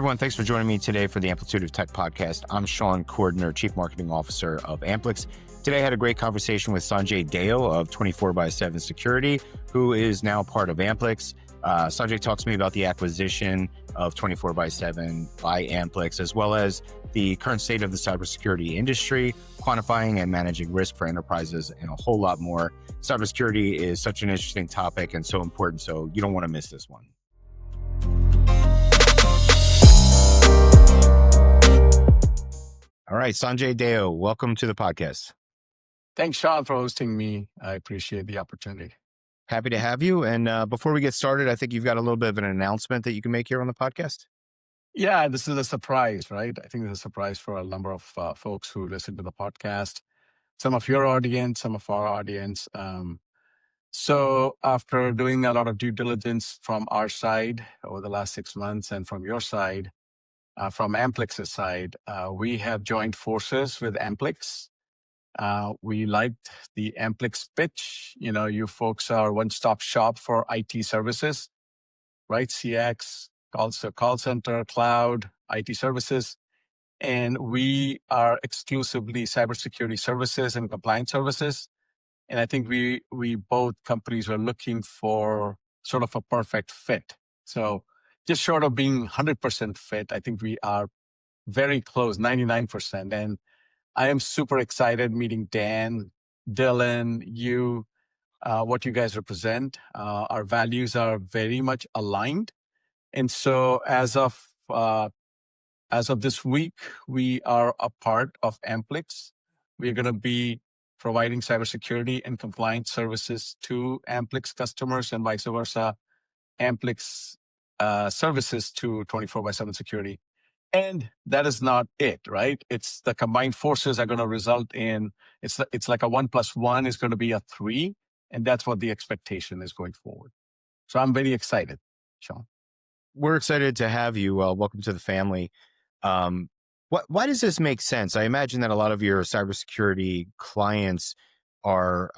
everyone. Thanks for joining me today for the Amplitude of Tech podcast. I'm Shawn Cordner, Chief Marketing Officer of Amplix. Today, I had a great conversation with Sanjay Deo of 24/7 Security, who is now part of Amplix. Sanjay talks to me about the acquisition of 24/7 by Amplix, as well as the current state of the cybersecurity industry, quantifying and managing risk for enterprises, and a whole lot more. Cybersecurity is such an interesting topic and so important, so you don't want to miss this one. All right, Sanjay Deo, welcome to the podcast. Thanks, Shawn, for hosting me. I appreciate the opportunity. Happy to have you. And before we get started, I think you've got a little bit of an announcement that you can make here on the podcast. Yeah, this is a surprise, right? I think it's a surprise for a number of folks who listen to the podcast. Some of your audience, some of our audience. So after doing a lot of due diligence from our side over the last 6 months and from your side, from Amplix's side, we have joined forces with Amplix. We liked the Amplix pitch. You know, you folks are one-stop shop for IT services, right? CX, call center, cloud, IT services. And we are exclusively cybersecurity services and compliance services. And I think we both companies were looking for sort of a perfect fit. So just short of being 100% fit, I think we are very close, 99%. And I am super excited meeting Dan, Dylan, you, what you guys represent. Our values are very much aligned. And so as of this week, we are a part of Amplix. We're going to be providing cybersecurity and compliance services to Amplix customers and vice versa, Amplix services to 24/7 security. And that is not it, right? It's the combined forces are going to result in, it's like a 1 + 1 is going to be a 3. And that's what the expectation is going forward. So I'm very excited, Shawn. We're excited to have you. Welcome to the family. Why does this make sense? I imagine that a lot of your cybersecurity clients are,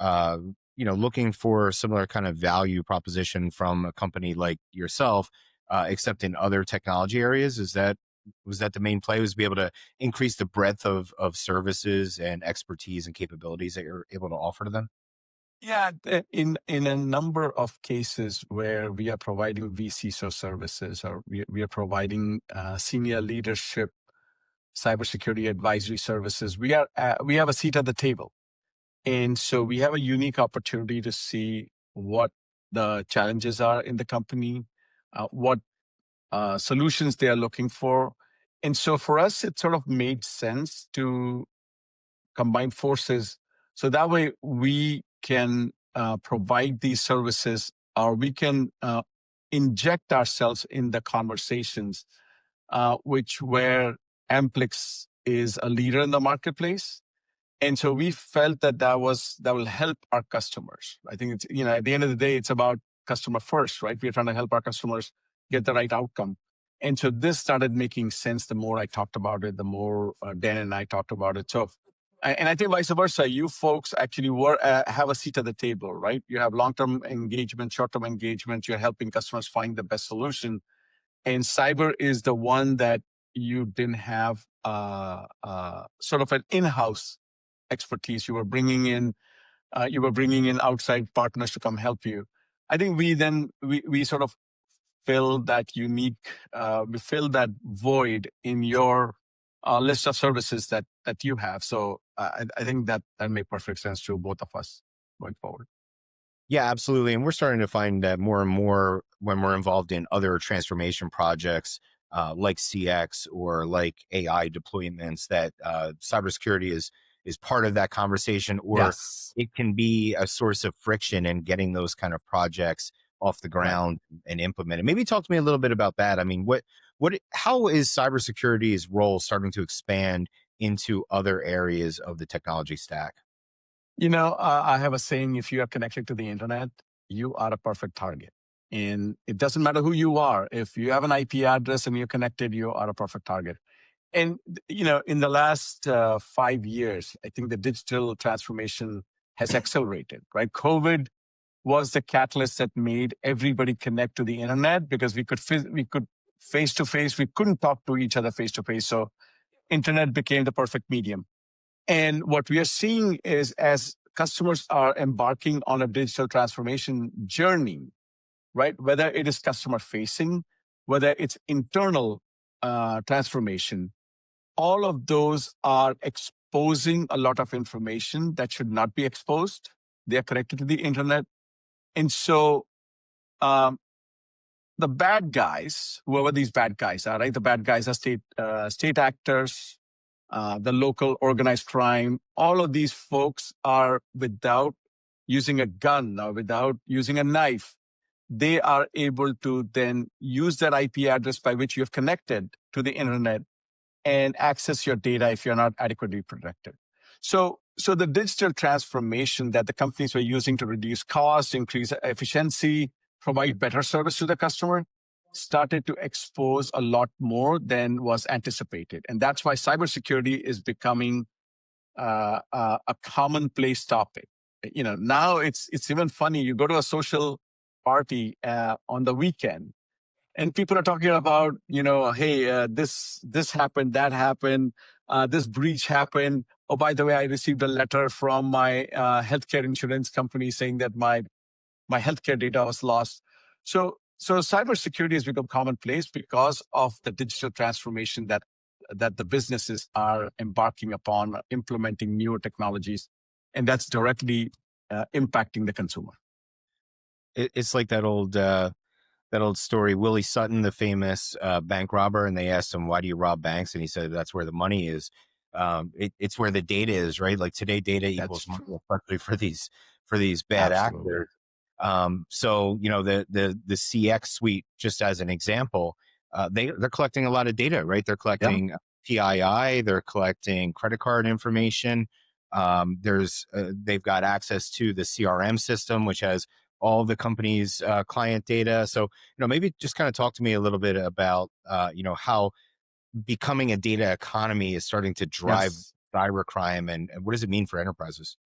looking for a similar kind of value proposition from a company like yourself, except in other technology areas. Was that the main play, was to be able to increase the breadth of services and expertise and capabilities that you're able to offer to them? Yeah, in a number of cases where we are providing vCISO services, or we are providing senior leadership cybersecurity advisory services, we have a seat at the table. And so we have a unique opportunity to see what the challenges are in the company, what solutions they are looking for. And so for us, it sort of made sense to combine forces. So that way we can provide these services, or we can inject ourselves in the conversations, where Amplix is a leader in the marketplace. And so we felt that will help our customers. I think it's, at the end of the day, it's about customer first, right? We're trying to help our customers get the right outcome. And so this started making sense. The more I talked about it, the more Dan and I talked about it. So, and I think vice versa, you folks actually have a seat at the table, right? You have long-term engagement, short-term engagement. You're helping customers find the best solution. And cyber is the one that you didn't have sort of an in-house expertise. You were bringing in outside partners to come help you. I think we sort of fill that we fill that void in your list of services that you have. So I think that made perfect sense to both of us going forward. Yeah, absolutely. And we're starting to find that more and more when we're involved in other transformation projects like CX or like AI deployments, that cybersecurity is part of that conversation, or Yes. it can be a source of friction in getting those kind of projects off the ground and implemented. Maybe talk to me a little bit about that. I mean, how is cybersecurity's role starting to expand into other areas of the technology stack? I have a saying: if you are connected to the internet, you are a perfect target. And it doesn't matter who you are. If you have an IP address and you're connected, you are a perfect target. And, in the last 5 years, I think the digital transformation has accelerated, right? COVID was the catalyst that made everybody connect to the internet, because we could face to face. We couldn't talk to each other face to face. So internet became the perfect medium. And what we are seeing is as customers are embarking on a digital transformation journey, right? Whether it is customer facing, whether it's internal transformation, all of those are exposing a lot of information that should not be exposed. They are connected to the internet. And so um, the bad guys, whoever these bad guys are, right? The bad guys are state actors, the local organized crime. All of these folks are, without using a gun or without using a knife, they are able to then use that IP address by which you have connected to the internet and access your data if you're not adequately protected. So the digital transformation that the companies were using to reduce cost, increase efficiency, provide better service to the customer started to expose a lot more than was anticipated. And that's why cybersecurity is becoming a commonplace topic. Now it's even funny. You go to a social party on the weekend, and people are talking about, hey, this happened, that happened, this breach happened. Oh, by the way, I received a letter from my healthcare insurance company saying that my healthcare data was lost. So cybersecurity has become commonplace because of the digital transformation that the businesses are embarking upon, implementing newer technologies, and that's directly impacting the consumer. It's like that old story, Willie Sutton, the famous bank robber, and they asked him, "Why do you rob banks?" And he said, "That's where the money is. It's where the data is, right? Like today, data equals money, especially for these bad Absolutely. actors." So the CX suite, just as an example, they're collecting a lot of data, right? They're collecting PII, they're collecting credit card information. They've got access to the CRM system, which has all the company's client data. So, maybe just kind of talk to me a little bit about, how becoming a data economy is starting to drive cybercrime, and what does it mean for enterprises?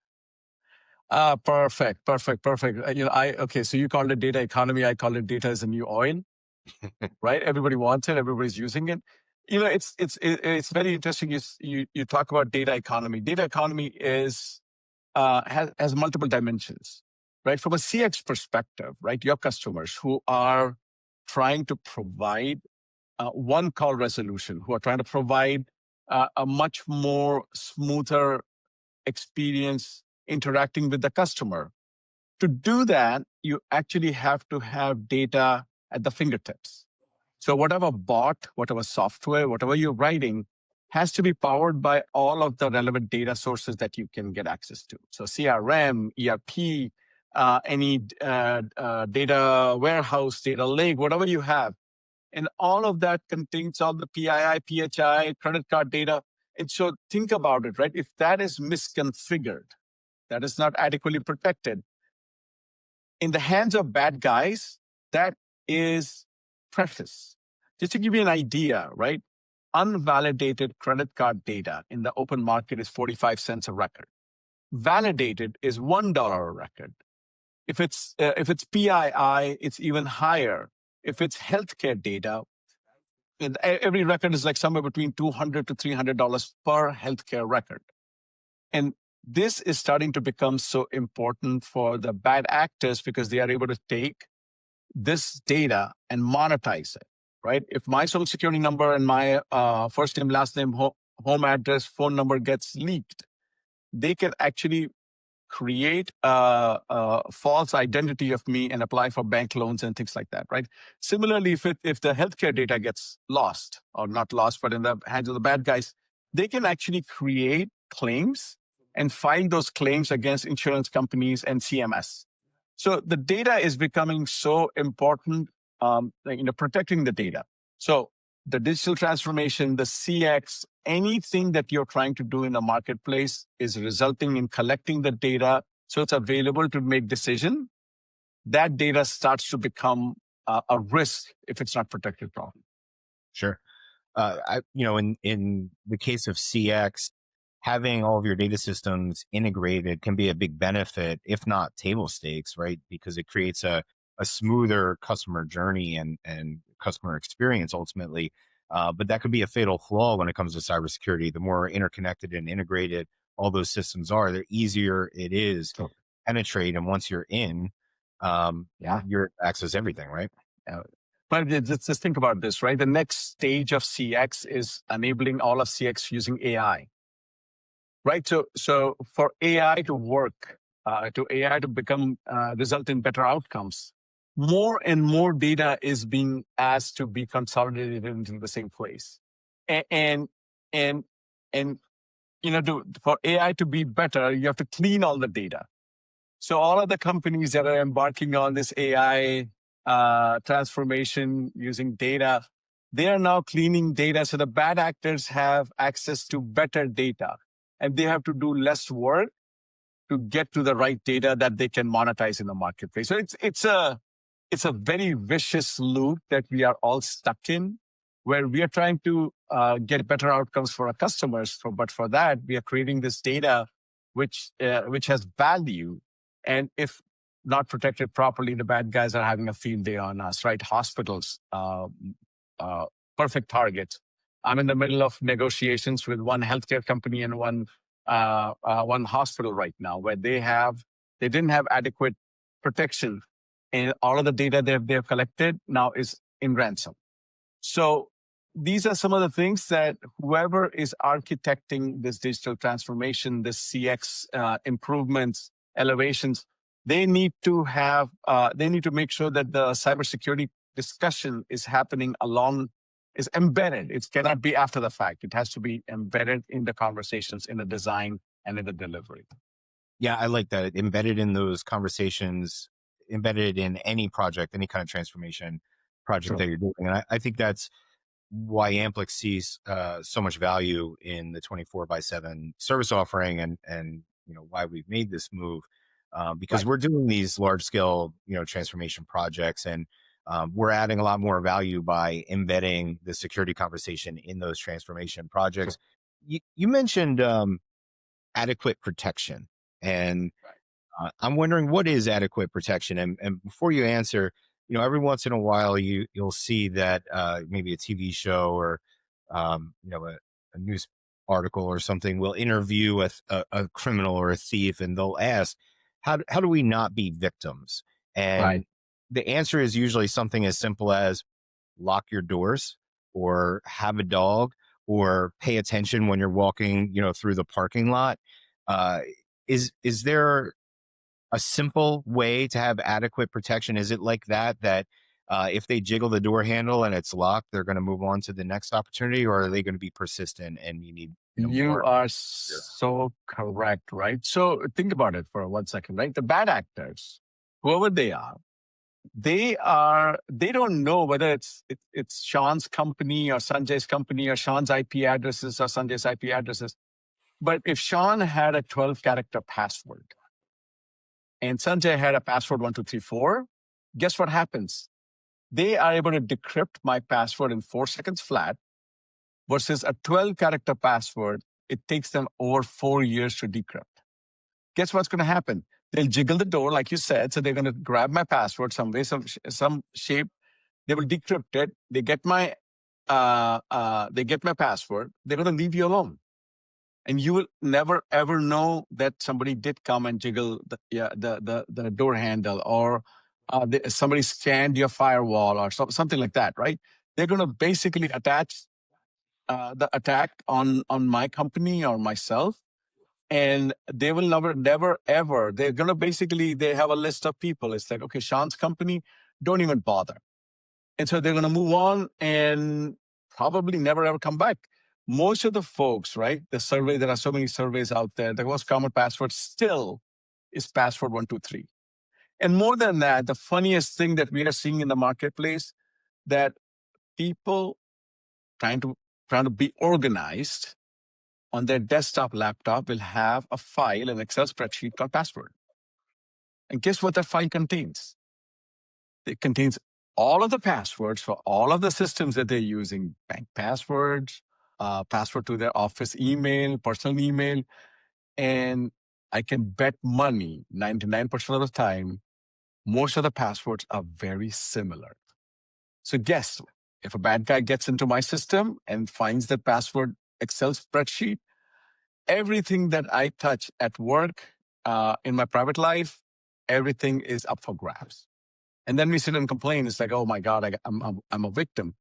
Perfect. So you called it data economy. I call it data as a new oil, right? Everybody wants it. Everybody's using it. It's very interesting. You talk about data economy. Data economy has multiple dimensions, right? From a CX perspective, right? Your customers who are trying to provide one call resolution, who are trying to provide a much more smoother experience interacting with the customer. To do that, you actually have to have data at the fingertips. So whatever bot, whatever software, whatever you're writing has to be powered by all of the relevant data sources that you can get access to. So CRM, ERP, any data warehouse, data lake, whatever you have. And all of that contains all the PII, PHI, credit card data. And so think about it, right? If that is misconfigured, that is not adequately protected, in the hands of bad guys, that is precious. Just to give you an idea, right? Unvalidated credit card data in the open market is 45 cents a record. Validated is $1 a record. If it's PII, it's even higher. If it's healthcare data, every record is like somewhere between $200 to $300 per healthcare record. And this is starting to become so important for the bad actors because they are able to take this data and monetize it, right? If my social security number and my first name, last name, home address, phone number gets leaked, they can actually create a false identity of me and apply for bank loans and things like that, right? Similarly, if the healthcare data gets lost, or not lost, but in the hands of the bad guys, they can actually create claims and file those claims against insurance companies and CMS. So the data is becoming so important, protecting the data. So the digital transformation, the CX, anything that you're trying to do in the marketplace is resulting in collecting the data so it's available to make decision. That data starts to become a risk if it's not protected properly. Sure. In the case of CX, having all of your data systems integrated can be a big benefit, if not table stakes, right? Because it creates a smoother customer journey and customer experience ultimately. But that could be a fatal flaw when it comes to cybersecurity. The more interconnected and integrated all those systems are, the easier it is to So, penetrate. And once you're in, yeah. you're access everything, right? Uh, But just think about this, right? The next stage of CX is enabling all of CX using AI, right? So for AI to work, to AI to become result in better outcomes, more and more data is being asked to be consolidated into the same place, and and and for AI to be better, you have to clean all the data. So all of the companies that are embarking on this AI transformation using data, they are now cleaning data so the bad actors have access to better data, and they have to do less work to get to the right data that they can monetize in the marketplace. So it's a very vicious loop that we are all stuck in, where we are trying to get better outcomes for our customers. But for that, we are creating this data which has value, and if not protected properly, the bad guys are having a field day on us. Right? Hospitals, uh, perfect target. I'm in the middle of negotiations with one healthcare company and one hospital right now, where they didn't have adequate protection, and all of the data that they've collected now is in ransom. So these are some of the things that whoever is architecting this digital transformation, this CX improvements, elevations, they need to make sure that the cybersecurity discussion is happening is embedded. It cannot be after the fact. It has to be embedded in the conversations, in the design, and in the delivery. Yeah, I like that. Embedded in those conversations, embedded in any project, any kind of transformation project True. that you're doing. And I think that's why Amplix sees so much value in the 24/7 service offering, and why we've made this move, because Right. we're doing these large scale transformation projects, and we're adding a lot more value by embedding the security conversation in those transformation projects. True. You mentioned adequate protection, and Right. I'm wondering, what is adequate protection? And before you answer, every once in a while you'll see that maybe a TV show or a news article or something will interview a criminal or a thief, and they'll ask, how do we not be victims? Right. And the answer is usually something as simple as lock your doors, or have a dog, or pay attention when you're walking through the parking lot. uh, is there a simple way to have adequate protection? Is it like that if they jiggle the door handle and it's locked, they're going to move on to the next opportunity, or are they going to be persistent and you need You more? are so correct, right? So think about it for 1 second, right? The bad actors, whoever they don't know whether it's Sean's company or Sanjay's company or Sean's IP addresses or Sanjay's IP addresses. But if Sean had a 12-character password and Sanjay had a password 1234, guess what happens? They are able to decrypt my password in 4 seconds flat, versus a 12-character password. It takes them over 4 years to decrypt. Guess what's going to happen? They'll jiggle the door, like you said. So they're going to grab my password some way, some shape. They will decrypt it. They get my password. They're going to leave you alone, and you will never ever know that somebody did come and jiggle the door handle, or somebody scanned your firewall, or something like that. Right? They're going to basically attach the attack on my company or myself, and they will never ever, they're going to basically, they have a list of people. It's like, okay, Sean's company, don't even bother. And so they're going to move on and probably never ever come back. Most of the folks, right, there are so many surveys out there, the most common password still is password 123. And more than that, the funniest thing that we are seeing in the marketplace, that people trying to be organized on their desktop laptop will have a file, an Excel spreadsheet called password. And guess what that file contains? It contains all of the passwords for all of the systems that they're using: bank passwords, password to their office email, personal email. And I can bet money 99% of the time, most of the passwords are very similar. So guess, if a bad guy gets into my system and finds the password Excel spreadsheet, everything that I touch at work, in my private life, everything is up for grabs. And then we sit and complain. It's like, oh my God, I'm a victim.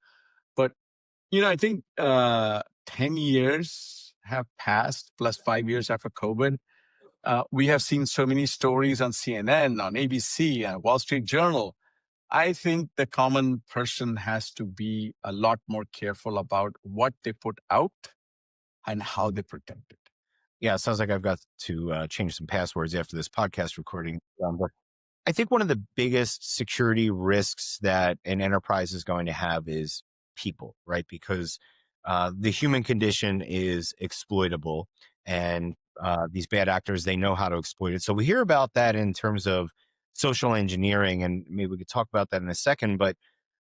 But, I think 10 years have passed, plus 5 years after COVID. We have seen so many stories on CNN, on ABC, and Wall Street Journal. I think the common person has to be a lot more careful about what they put out and how they protect it. Yeah, it sounds like I've got to change some passwords after this podcast recording. But I think one of the biggest security risks that an enterprise is going to have is people, right? Because the human condition is exploitable, and these bad actors, they know how to exploit it. So we hear about that in terms of social engineering, and maybe we could talk about that in a second. But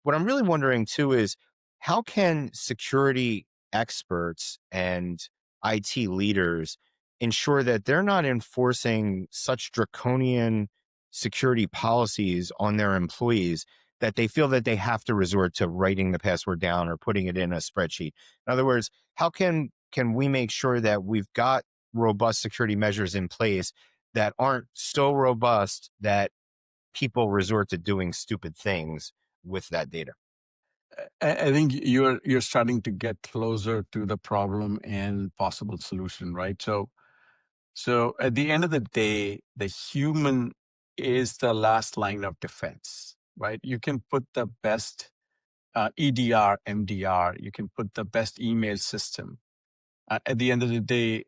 what I'm really wondering too is, how can security experts and IT leaders ensure that they're not enforcing such draconian security policies on their employees that they feel that they have to resort to writing the password down or putting it in a spreadsheet? In other words, how can we make sure that we've got robust security measures in place that aren't so robust that people resort to doing stupid things with that data? I think you're starting to get closer to the problem and possible solution, right? So at the end of the day, the human is the last line of defense, right? You can put the best EDR, MDR, you can put the best email system. At the end of the day,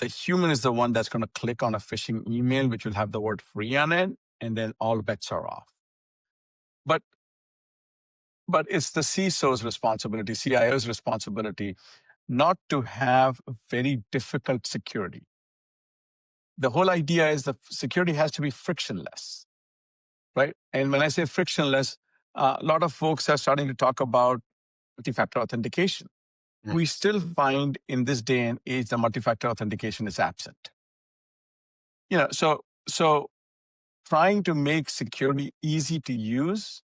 the human is the one that's going to click on a phishing email, which will have the word free on it, and then all bets are off. But it's the CISO's responsibility, CIO's responsibility, not to have very difficult security. The whole idea is the security has to be frictionless, right? And when I say frictionless, a lot of folks are starting to talk about multi-factor authentication. We still find in this day and age the multi-factor authentication is absent. So trying to make security easy to use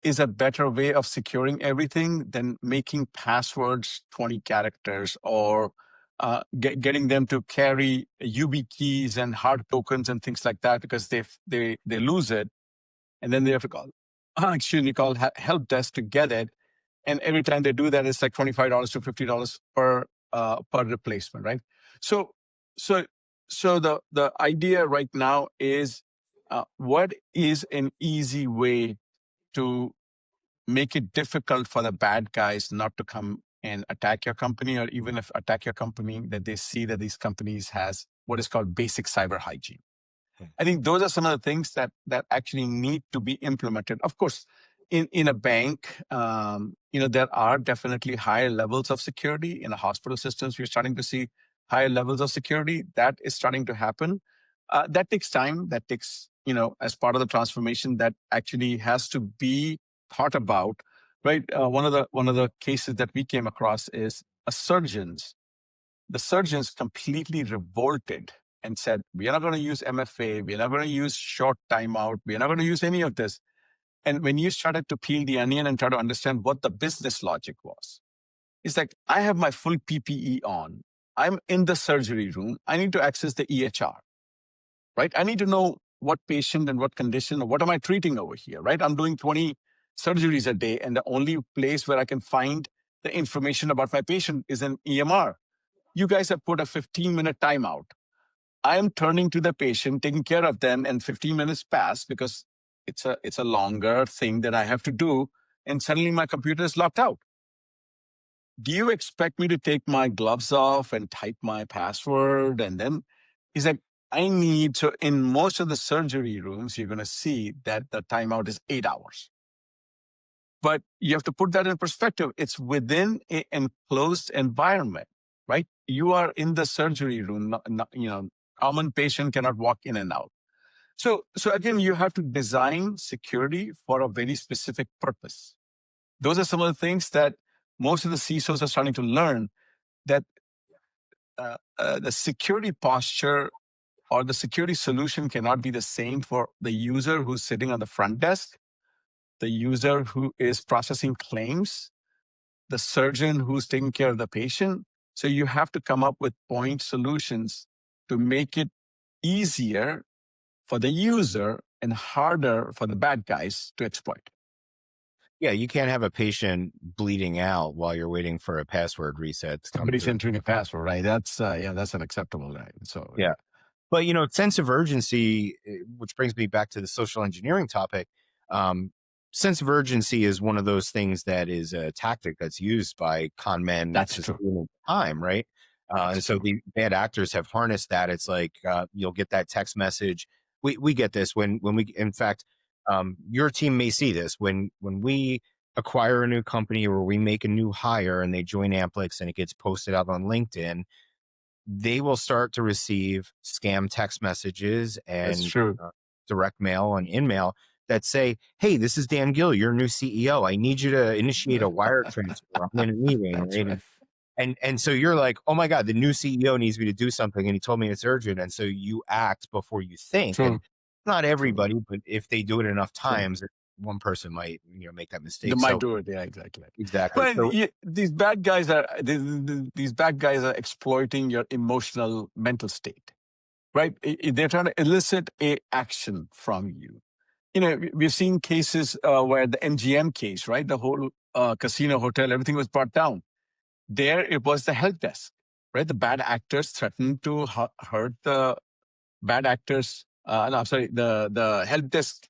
is a better way of securing everything than making passwords 20 characters or getting them to carry UB keys and hard tokens and things like that, because they lose it. And then they have to call help desk to get it. And every time they do that, it's like $25 to $50 per replacement, right? So the idea right now is, what is an easy way to make it difficult for the bad guys not to come and attack your company, or even if attack your company, that they see that these companies has what is called basic cyber hygiene. I think those are some of the things that actually need to be implemented. Of course, in a bank, there are definitely higher levels of security. In the hospital systems, we're starting to see higher levels of security. That is starting to happen. That takes time. That takes, as part of the transformation, that actually has to be thought about, right? One of the cases that we came across is the surgeons completely revolted and said, we are not going to use MFA, we are not going to use short timeout, we are not going to use any of this. And when you started to peel the onion and try to understand what the business logic was, it's like, I have my full PPE on, I'm in the surgery room, I need to access the EHR, right? I need to know what patient and what condition, or what am I treating over here, right? I'm doing 20 surgeries a day, and the only place where I can find the information about my patient is an EMR. You guys have put a 15-minute timeout. I'm turning to the patient, taking care of them, and 15 minutes pass because it's a longer thing that I have to do, and suddenly my computer is locked out. Do you expect me to take my gloves off and type my password? And then he's like, so in most of the surgery rooms, you're going to see that the timeout is 8 hours. But you have to put that in perspective. It's within an enclosed environment, right? You are in the surgery room, common patient cannot walk in and out. So again, you have to design security for a very specific purpose. Those are some of the things that most of the CISOs are starting to learn, that the security posture or the security solution cannot be the same for the user who's sitting on the front desk the user who is processing claims, the surgeon who's taking care of the patient. So you have to come up with point solutions to make it easier for the user and harder for the bad guys to exploit. Yeah, you can't have a patient bleeding out while you're waiting for a password reset to come Somebody's through. entering a password, right? That's unacceptable, right? So Yeah. But, sense of urgency, which brings me back to the social engineering topic. Um, Sense of urgency is one of those things that is a tactic that's used by con men that's to true. steal time, right? That's And so true. the bad actors have harnessed that. It's like you'll get that text message. We get this when we, in fact, your team may see this when we acquire a new company or we make a new hire and they join Amplix and it gets posted out on LinkedIn. They will start to receive scam text messages That's and true. direct mail and in-mail that say, "Hey, this is Dan Gill, your new CEO. I need you to initiate a wire transfer. I'm in a meeting." That's Right? right. And so you're like, "Oh my God, the new CEO needs me to do something, and he told me it's urgent." And so you act before you think. And True. not True. everybody, but if they do it enough True. times, one person might make that They mistake. might So do it. Yeah, exactly. exactly. But So these bad guys are these bad guys are exploiting your emotional mental state, right? They're trying to elicit a action from you. We've seen cases where the MGM case, right? The whole casino hotel, everything was brought down. There, it was the help desk, right? The bad actors threatened to hurt the bad actors. No, I'm sorry, the help desk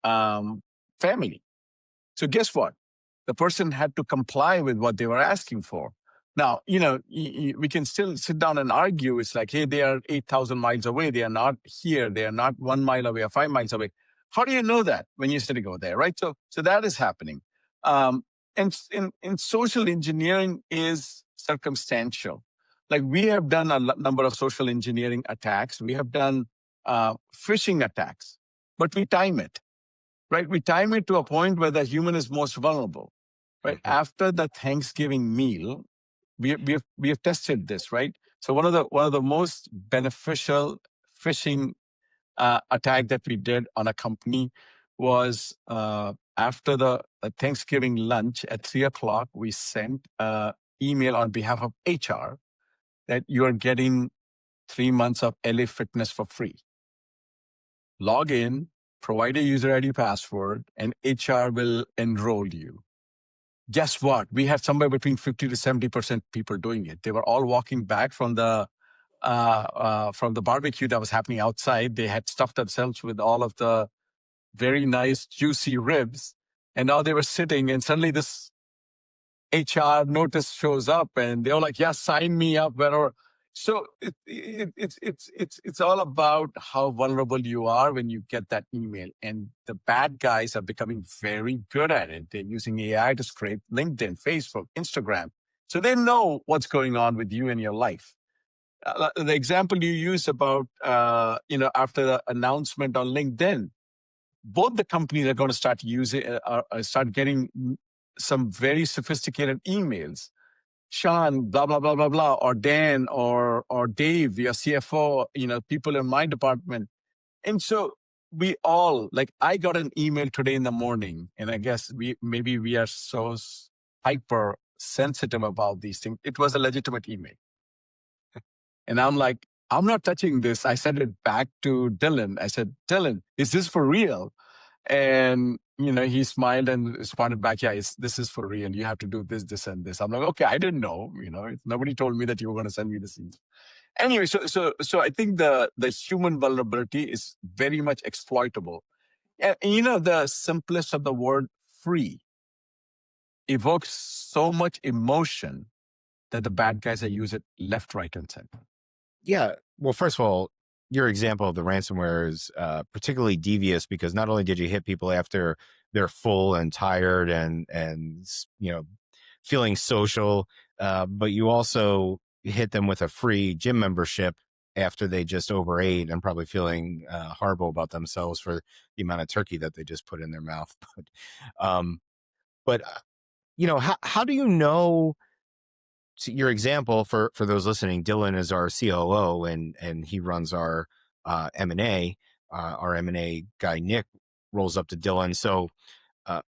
um, family. So guess what? The person had to comply with what they were asking for. Now, we can still sit down and argue. It's like, hey, they are 8,000 miles away. They are not here. They are not 1 mile away or 5 miles away. How do you know that when you're sitting over there, right? So that is happening. Um, and in social engineering is circumstantial. Like we have done a number of social engineering attacks. We have done phishing attacks, but we time it, right? We time it to a point where the human is most vulnerable, right? mhm. After the Thanksgiving meal, we have tested this, right? So one of the most beneficial phishing attack that we did on a company was after the Thanksgiving lunch at 3 o'clock, we sent an email on behalf of HR that you are getting 3 months of LA Fitness for free. Log in, provide a user ID password, and HR will enroll you. Guess what? We had somewhere between 50 to 70% people doing it. They were all walking back from the barbecue that was happening outside. They had stuffed themselves with all of the very nice, juicy ribs. And now they were sitting, and suddenly this HR notice shows up, and they were like, "Yeah, sign me up." Whatever. So it's all about how vulnerable you are when you get that email. And the bad guys are becoming very good at it. They're using AI to scrape LinkedIn, Facebook, Instagram, so they know what's going on with you and your life. The example you use about after the announcement on LinkedIn, both the companies are going to start start getting some very sophisticated emails. Shawn, blah blah blah blah blah, or Dan, or Dave, your CFO, people in my department. And so we all, like, I got an email today in the morning, and I guess we are so hyper sensitive about these things. It was a legitimate email, and I'm like, I'm not touching this. I sent it back to Dylan. I said, Dylan, is this for real? And he smiled and responded back, "Yeah, this is for real. You have to do this, this, and this." I'm like, "Okay, I didn't know. Nobody told me that you were going to send me this email." Anyway, so I think the human vulnerability is very much exploitable. And the simplest of the word "free" evokes so much emotion that the bad guys that use it left, right, and center. Yeah. Well, first of all, your example of the ransomware is particularly devious because not only did you hit people after they're full and tired and feeling social, but you also hit them with a free gym membership after they just overate and probably feeling horrible about themselves for the amount of turkey that they just put in their mouth. Um, but how do you know? Your example for those listening, Dylan is our COO and he runs our M&A. Our M&A guy Nick rolls up to Dylan. So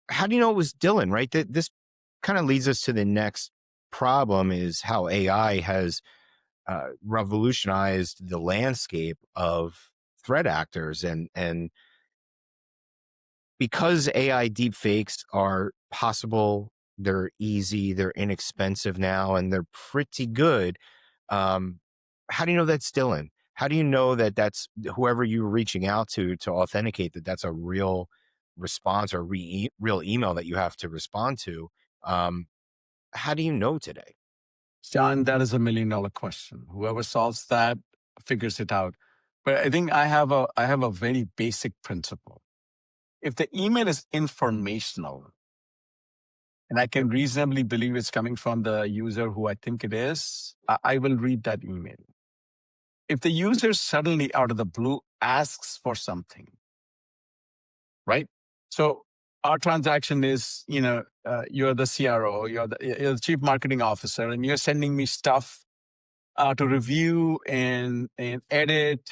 how do you know it was Dylan, right? This kind of leads us to the next problem, is how AI has revolutionized the landscape of threat actors. And because AI deepfakes are possible, they're easy, they're inexpensive now, and they're pretty good. How do you know that's Dylan? How do you know that that's whoever you're reaching out to authenticate that that's a real response or real email that you have to respond to? How do you know today? John, that is $1 million question. Whoever solves that figures it out. But I think I have a very basic principle. If the email is informational and I can reasonably believe it's coming from the user who I think it is, I will read that email. If the user suddenly out of the blue asks for something, right? So our transaction is, you're the CRO, you're the chief marketing officer, and you're sending me stuff to review and edit.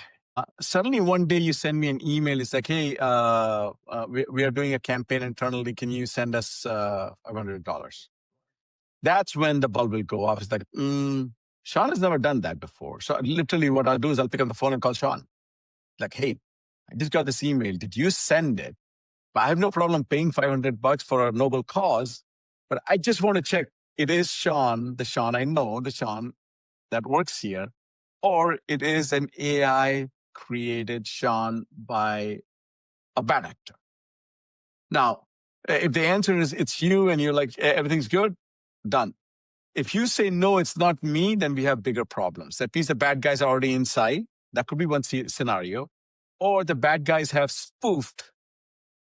Suddenly one day you send me an email. It's like, hey, we are doing a campaign internally. Can you send us $500? That's when the bulb will go off. It's like, Shawn has never done that before. So literally what I'll do is I'll pick up the phone and call Shawn. Like, hey, I just got this email. Did you send it? But I have no problem paying $500 for a noble cause. But I just want to check. It is Shawn, the Shawn I know, the Shawn that works here, or it is an AI created Shawn by a bad actor. Now, if the answer is it's you and you're like, everything's good, done. If you say, no, it's not me, then we have bigger problems. That means the bad guys are already inside. That could be one scenario. Or the bad guys have spoofed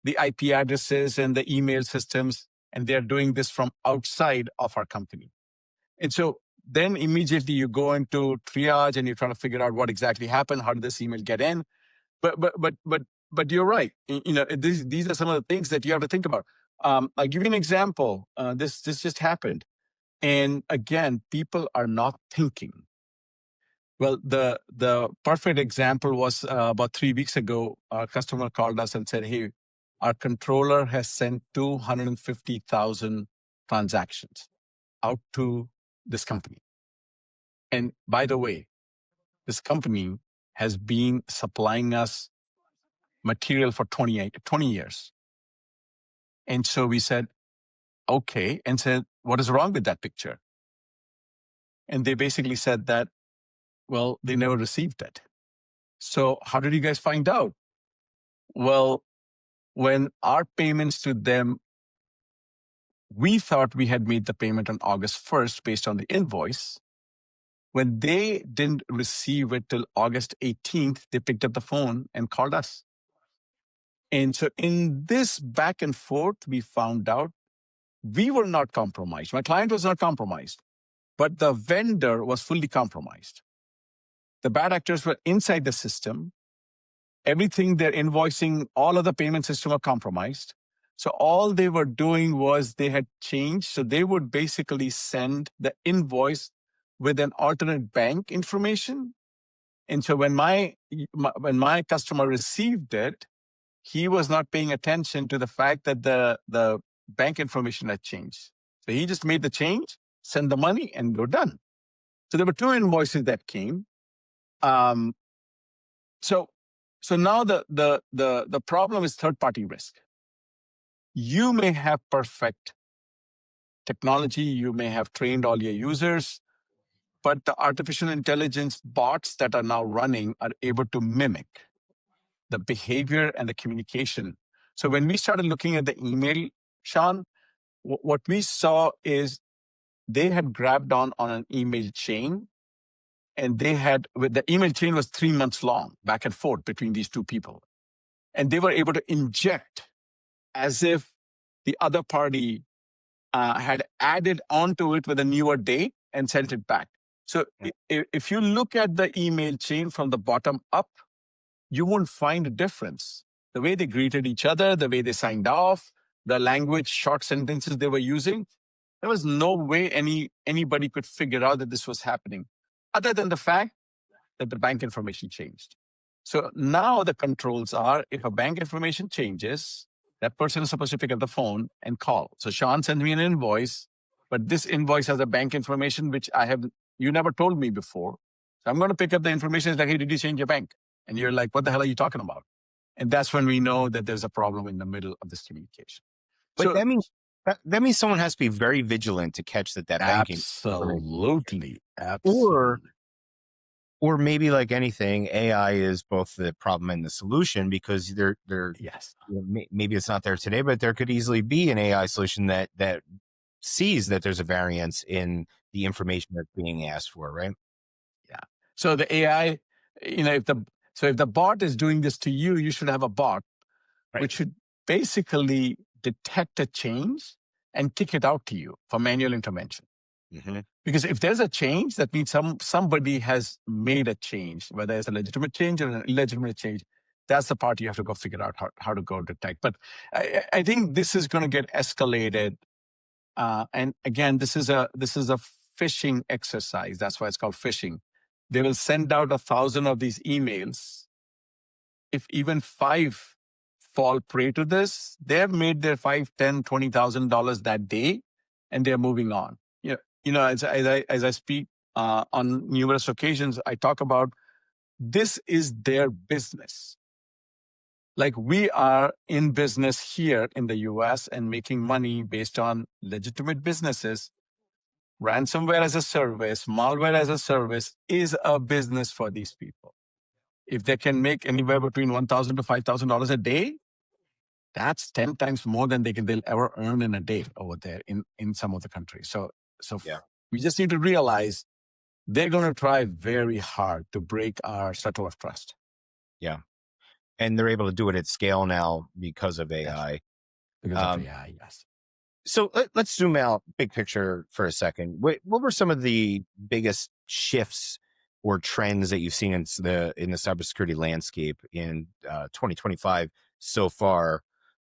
the IP addresses and the email systems, and they're doing this from outside of our company. And so then immediately you go into triage and you're trying to figure out what exactly happened. How did this email get in? But you're right. These are some of the things that you have to think about. I'll give you an example. This just happened. And again, people are not thinking. Well, the perfect example was about 3 weeks ago, our customer called us and said, hey, our controller has sent 250,000 transactions out to this company. And by the way, this company has been supplying us material for 20 years. And so we said, okay, and said, what is wrong with that picture? And they basically said that, well, they never received it. So how did you guys find out? Well, when our payments to them, we thought we had made the payment on August 1st based on the invoice. When they didn't receive it till August 18th, they picked up the phone and called us. And so in this back and forth, we found out we were not compromised. My client was not compromised, but the vendor was fully compromised. The bad actors were inside the system. Everything they're invoicing, all of the payment system are compromised. So all they were doing was they had changed. So they would basically send the invoice with an alternate bank information. And so when my customer received it, he was not paying attention to the fact that the bank information had changed. So he just made the change, sent the money, and we're done. So there were 2 invoices that came. So now the problem is third-party risk. You may have perfect technology, you may have trained all your users, but the artificial intelligence bots that are now running are able to mimic the behavior and the communication. So when we started looking at the email, Shawn, what we saw is they had grabbed on an email chain, and the email chain was 3 months long, back and forth between these 2 people. And they were able to inject as if the other party had added onto it with a newer date and sent it back. So if you look at the email chain from the bottom up, you won't find a difference. The way they greeted each other, the way they signed off, the language, short sentences they were using, there was no way anybody could figure out that this was happening, other than the fact that the bank information changed. So now the controls are, if a bank information changes, that person is supposed to pick up the phone and call. So Shawn sends me an invoice, but this invoice has a bank information, which you never told me before. So I'm going to pick up the information. It's like, hey, did you change your bank? And you're like, what the hell are you talking about? And that's when we know that there's a problem in the middle of this communication. But So that means someone has to be very vigilant to catch that banking. absolutely. Or maybe like anything, AI is both the problem and the solution, because yes. Maybe it's not there today, but there could easily be an AI solution that sees that there's a variance in the information that's being asked for, right? Yeah. So the AI, if the bot is doing this to you, you should have a bot which should basically detect a change and kick it out to you for manual intervention. Mm-hmm. Because if there's a change, that means somebody has made a change, whether it's a legitimate change or an illegitimate change. That's the part you have to go figure out how to go detect. But I think this is going to get escalated. And again, this is a phishing exercise. That's why it's called phishing. They will send out 1,000 of these emails. If even 5 fall prey to this, they have made their $5, $10, $20,000 that day, and they're moving on. As I speak on numerous occasions, I talk about this is their business. Like, we are in business here in the US and making money based on legitimate businesses. Ransomware as a service, malware as a service is a business for these people. If they can make anywhere between $1,000 to $5,000 a day, that's 10 times more than they'll ever earn in a day over there in some of the countries. So yeah. We just need to realize they're going to try very hard to break our circle of trust. Yeah. And they're able to do it at scale now because of AI. Yes. Because of AI, yes. So let's zoom out big picture for a second. What were some of the biggest shifts or trends that you've seen in the cybersecurity landscape in 2025 so far?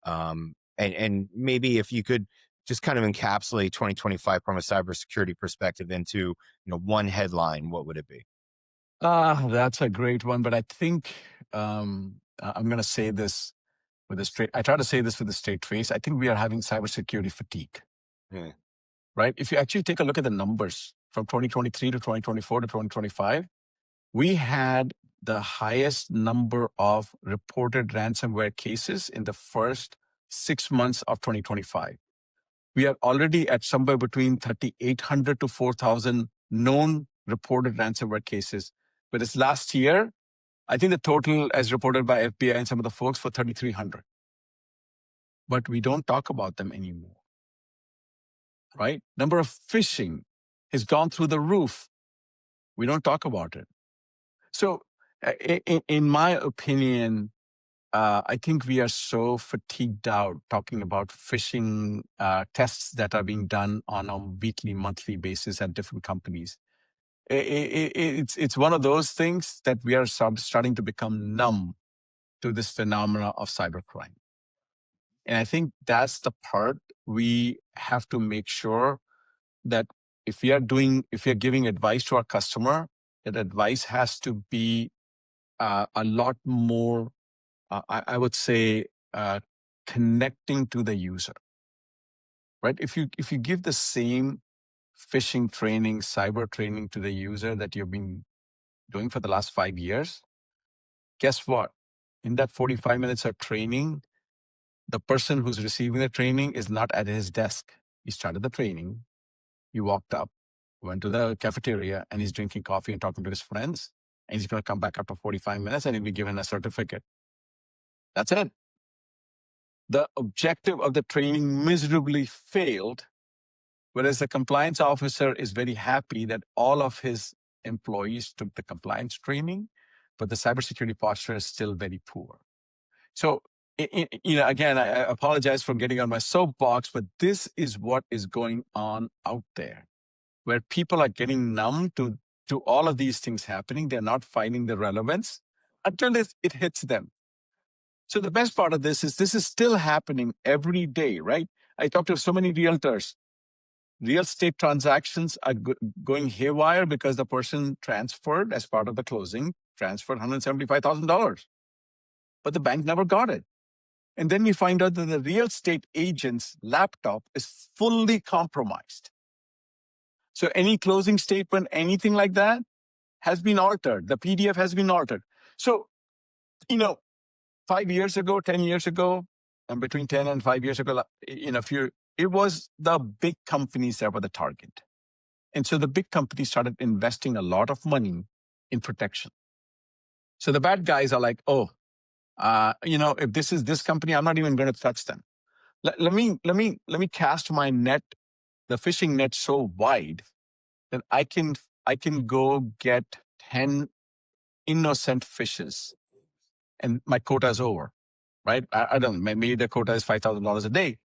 And maybe if you could just kind of encapsulate 2025 from a cybersecurity perspective into one headline, what would it be? That's a great one, but I think I'm going to say this I try to say this with a straight face. I think we are having cybersecurity fatigue. Right? If you actually take a look at the numbers from 2023 to 2024 to 2025, we had the highest number of reported ransomware cases in the first 6 months of 2025. We are already at somewhere between 3,800 to 4,000 known reported ransomware cases. But this last year, I think the total, as reported by FBI and some of the folks, for 3,300. But we don't talk about them anymore, right? Number of phishing has gone through the roof. We don't talk about it. So in my opinion, I think we are so fatigued out talking about phishing tests that are being done on a weekly, monthly basis at different companies. It's one of those things that we are starting to become numb to this phenomena of cybercrime. And I think that's the part we have to make sure that if we are giving advice to our customer, that advice has to be a lot more, I would say, connecting to the user, right? If you give the same phishing training, cyber training to the user that you've been doing for the last 5 years, guess what? In that 45 minutes of training, the person who's receiving the training is not at his desk. He started the training, he walked up, went to the cafeteria, and he's drinking coffee and talking to his friends. And he's going to come back after 45 minutes and he'll be given a certificate. That's it. The objective of the training miserably failed, whereas the compliance officer is very happy that all of his employees took the compliance training, but the cybersecurity posture is still very poor. So, again, I apologize for getting on my soapbox, but this is what is going on out there, where people are getting numb to all of these things happening. They're not finding the relevance until it hits them. So the best part of this is still happening every day, right? I talk to so many realtors. Real estate transactions are going haywire because the person transferred, as part of the closing, transferred $175,000. But the bank never got it. And then we find out that the real estate agent's laptop is fully compromised. So any closing statement, anything like that has been altered. The PDF has been altered. So, 5 years ago, 10 years ago, and between 10 and 5 years ago, it was the big companies that were the target. And so the big companies started investing a lot of money in protection. So the bad guys are like, if this is this company, I'm not even going to touch them. Let me cast my net, the fishing net, so wide that I can go get 10 innocent fishes, and my quota is over. Right? I don't know. Maybe the quota is $5,000 a day.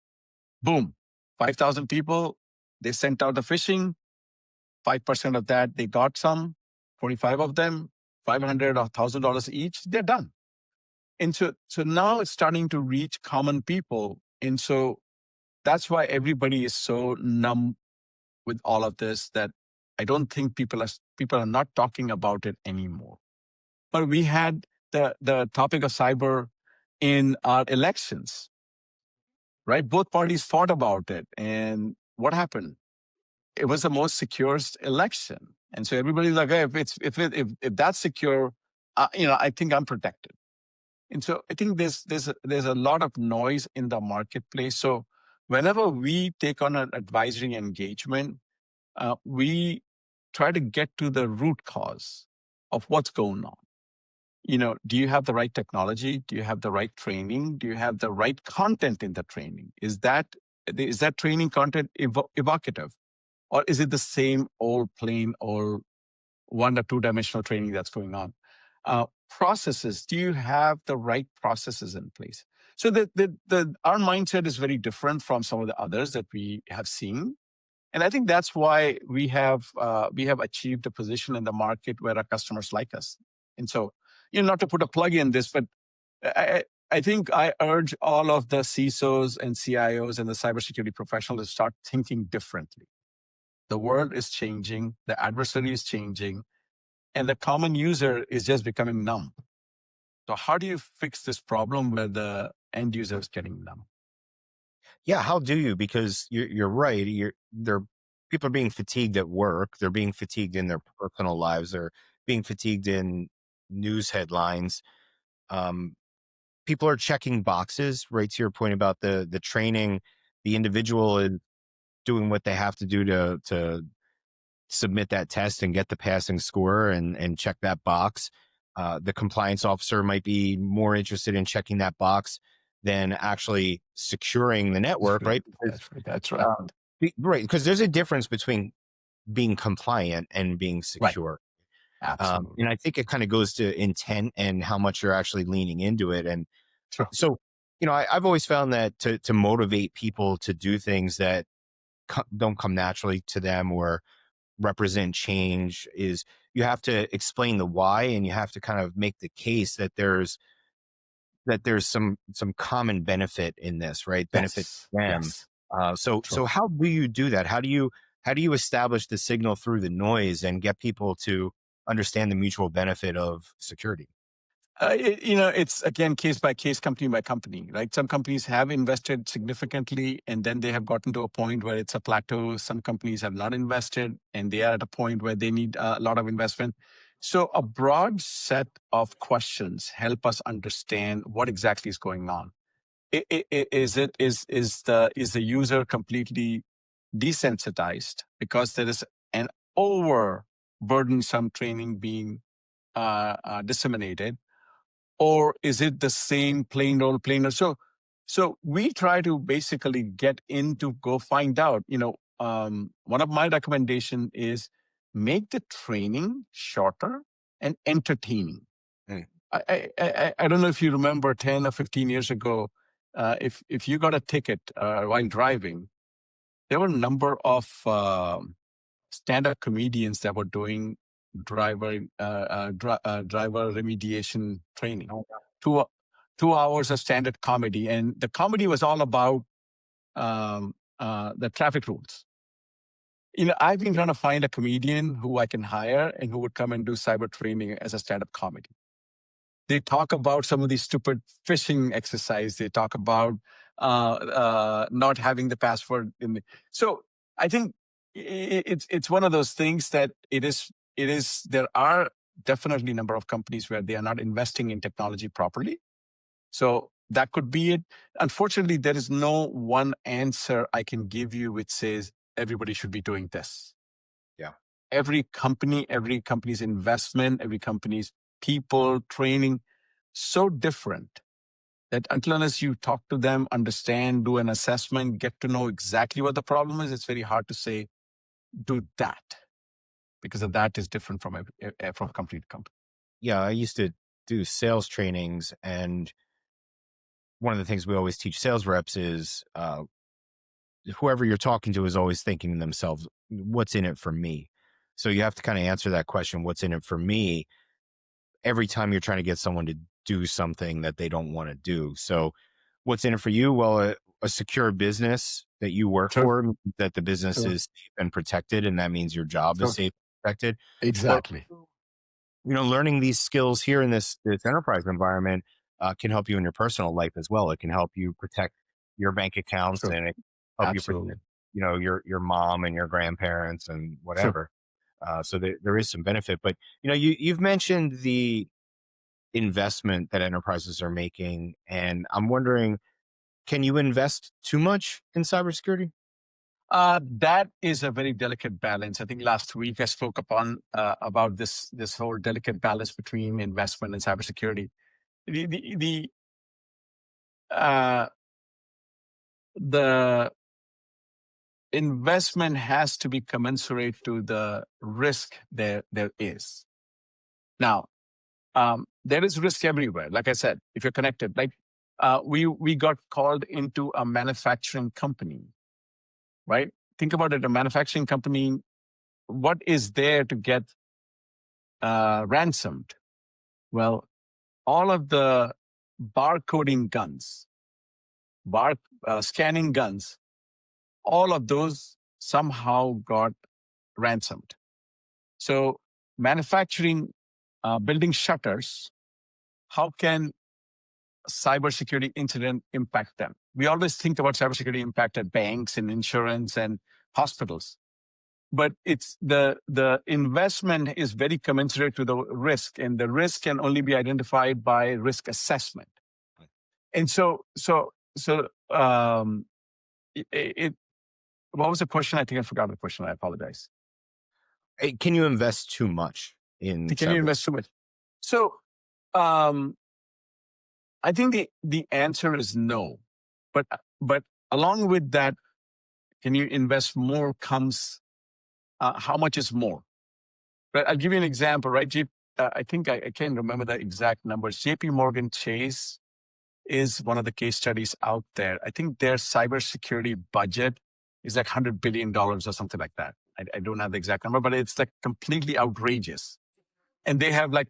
Boom, 5,000 people. They sent out the fishing. 5% of that they got some. 25 of them, $500 or $1,000 each. They're done. And so now it's starting to reach common people. And so that's why everybody is so numb with all of this that I don't think people are not talking about it anymore. But we had the topic of cyber in our elections, right? Both parties fought about it. And what happened? It was the most secure election. And so everybody's like, hey, if that's secure, I think I'm protected. And so I think there's a lot of noise in the marketplace. So whenever we take on an advisory engagement, we try to get to the root cause of what's going on. Do you have the right technology? Do you have the right training? Do you have the right content in the training? Is that training content evocative? Or is it the same old plain old 1 or 2-dimensional training that's going on? Processes, do you have the right processes in place? So our mindset is very different from some of the others that we have seen. And I think that's why we have achieved a position in the market where our customers like us. And so, not to put a plug in this, but I think I urge all of the CISOs and CIOs and the cybersecurity professionals to start thinking differently. The world is changing, the adversary is changing, and the common user is just becoming numb. So how do you fix this problem where the end user is getting numb? Yeah, how do you? Because you're right. People are being fatigued at work. They're being fatigued in their personal lives. They're being fatigued in news headlines. People are checking boxes, right? To your point about the training, the individual is doing what they have to do to submit that test and get the passing score and check that box. The compliance officer might be more interested in checking that box than actually securing the network, right? That's right. Right, because there's a difference between being compliant and being secure. Right. Absolutely. And I think it kind of goes to intent and how much you're actually leaning into it. And Sure. so, I've always found that to motivate people to do things that don't come naturally to them or represent change is you have to explain the why, and you have to kind of make the case that there's some common benefit in this, right? Benefit to them. Yes. So how do you do that? How do you establish the signal through the noise and get people to understand the mutual benefit of security? It's again case by case, company by company, right? Some companies have invested significantly and then they have gotten to a point where it's a plateau. Some companies have not invested and they are at a point where they need a lot of investment. So a broad set of questions help us understand what exactly is going on. Is the user completely desensitized because there is an over burdensome training being disseminated? Or is it the same plain old plainer? So we try to basically get into go find out. One of my recommendation is make the training shorter and entertaining. Mm. I don't know if you remember 10 or 15 years ago, if you got a ticket while driving, there were a number of stand-up comedians that were doing driver remediation training. 2 hours of standard comedy, and the comedy was all about the traffic rules. I've been trying to find a comedian who I can hire and who would come and do cyber training as a stand-up comedy. They talk about some of these stupid phishing exercise. They talk about not having the password in the, so I think it's one of those things that it is there are definitely a number of companies where they are not investing in technology properly. So that could be it. Unfortunately, there is no one answer I can give you which says everybody should be doing this. Yeah. Every company's investment, every company's people, training, so different that until unless you talk to them, understand, do an assessment, get to know exactly what the problem is, it's very hard to say, do that. Because of that is different from company to company. Yeah, I used to do sales trainings, and one of the things we always teach sales reps is whoever you're talking to is always thinking to themselves, what's in it for me? So you have to kind of answer that question, what's in it for me, every time you're trying to get someone to do something that they don't want to do. So what's in it for you? Well, a secure business that you work Sure. for, that the business Sure. is safe and protected, and that means your job Sure. is safe and protected. Exactly. But, learning these skills here in this enterprise environment can help you in your personal life as well. It can help you protect your bank accounts, Sure. and it can help you Absolutely. protect, your mom and your grandparents and Sure. whatever. So there is some benefit, but you've mentioned the investment that enterprises are making, and I'm wondering, can you invest too much in cybersecurity? That is a very delicate balance. I think last week I spoke about this whole delicate balance between investment and cybersecurity. The the investment has to be commensurate to the risk there is. Now, there is risk everywhere. Like I said, if you're connected, like we got called into a manufacturing company, right? Think about it, a manufacturing company. What is there to get ransomed? Well, all of the barcoding guns, scanning guns, all of those somehow got ransomed. So manufacturing, building shutters, how can cybersecurity incident impact them? We always think about cybersecurity impact at banks and insurance and hospitals, but it's the investment is very commensurate to the risk, and the risk can only be identified by risk assessment. And it what was the question? I think I forgot the question. I apologize. Can you invest too much in Can you cyber? invest too much? So um, I think the answer is no. But along with that, can you invest more comes how much is more? But I'll give you an example, right? I think I can't remember the exact numbers. JP Morgan Chase is one of the case studies out there. I think their cybersecurity budget is like $100 billion or something like that. I don't have the exact number, but it's like completely outrageous. And they have like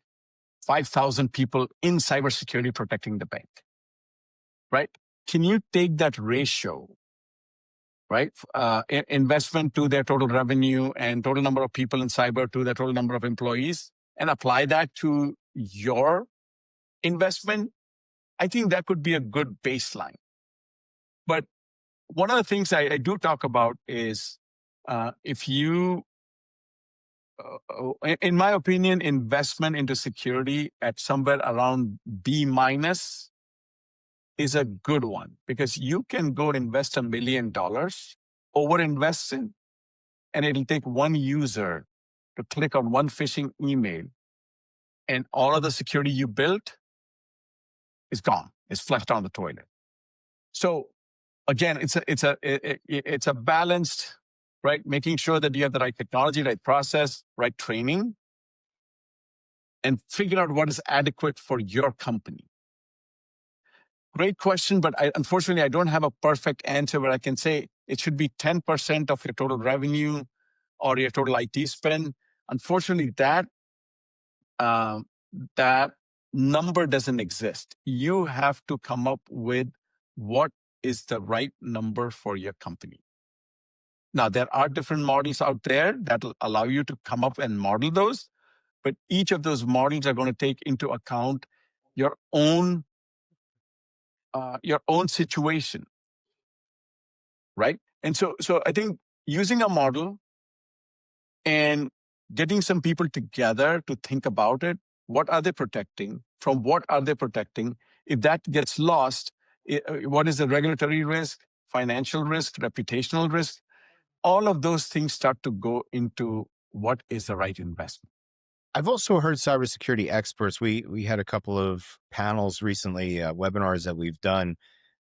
5,000 people in cybersecurity protecting the bank, right? Can you take that ratio, right? Investment to their total revenue and total number of people in cyber to their total number of employees, and apply that to your investment? I think that could be a good baseline. But one of the things I do talk about is if you, in my opinion, investment into security at somewhere around B minus is a good one, because you can go invest $1 million, over invest in, and it'll take one user to click on one phishing email, and all of the security you built is gone. It's flushed down the toilet. So again, it's a balanced, right? Making sure that you have the right technology, right process, right training, and figure out what is adequate for your company. Great question, but unfortunately, I don't have a perfect answer where I can say it should be 10% of your total revenue or your total IT spend. Unfortunately, that number doesn't exist. You have to come up with what is the right number for your company. Now, there are different models out there that will allow you to come up and model those, but each of those models are going to take into account your own situation, right? And so I think using a model and getting some people together to think about it. What are they protecting? From what are they protecting? If that gets lost, what is the regulatory risk, financial risk, reputational risk? All of those things start to go into what is the right investment. I've also heard cybersecurity experts. We had a couple of panels recently, webinars that we've done,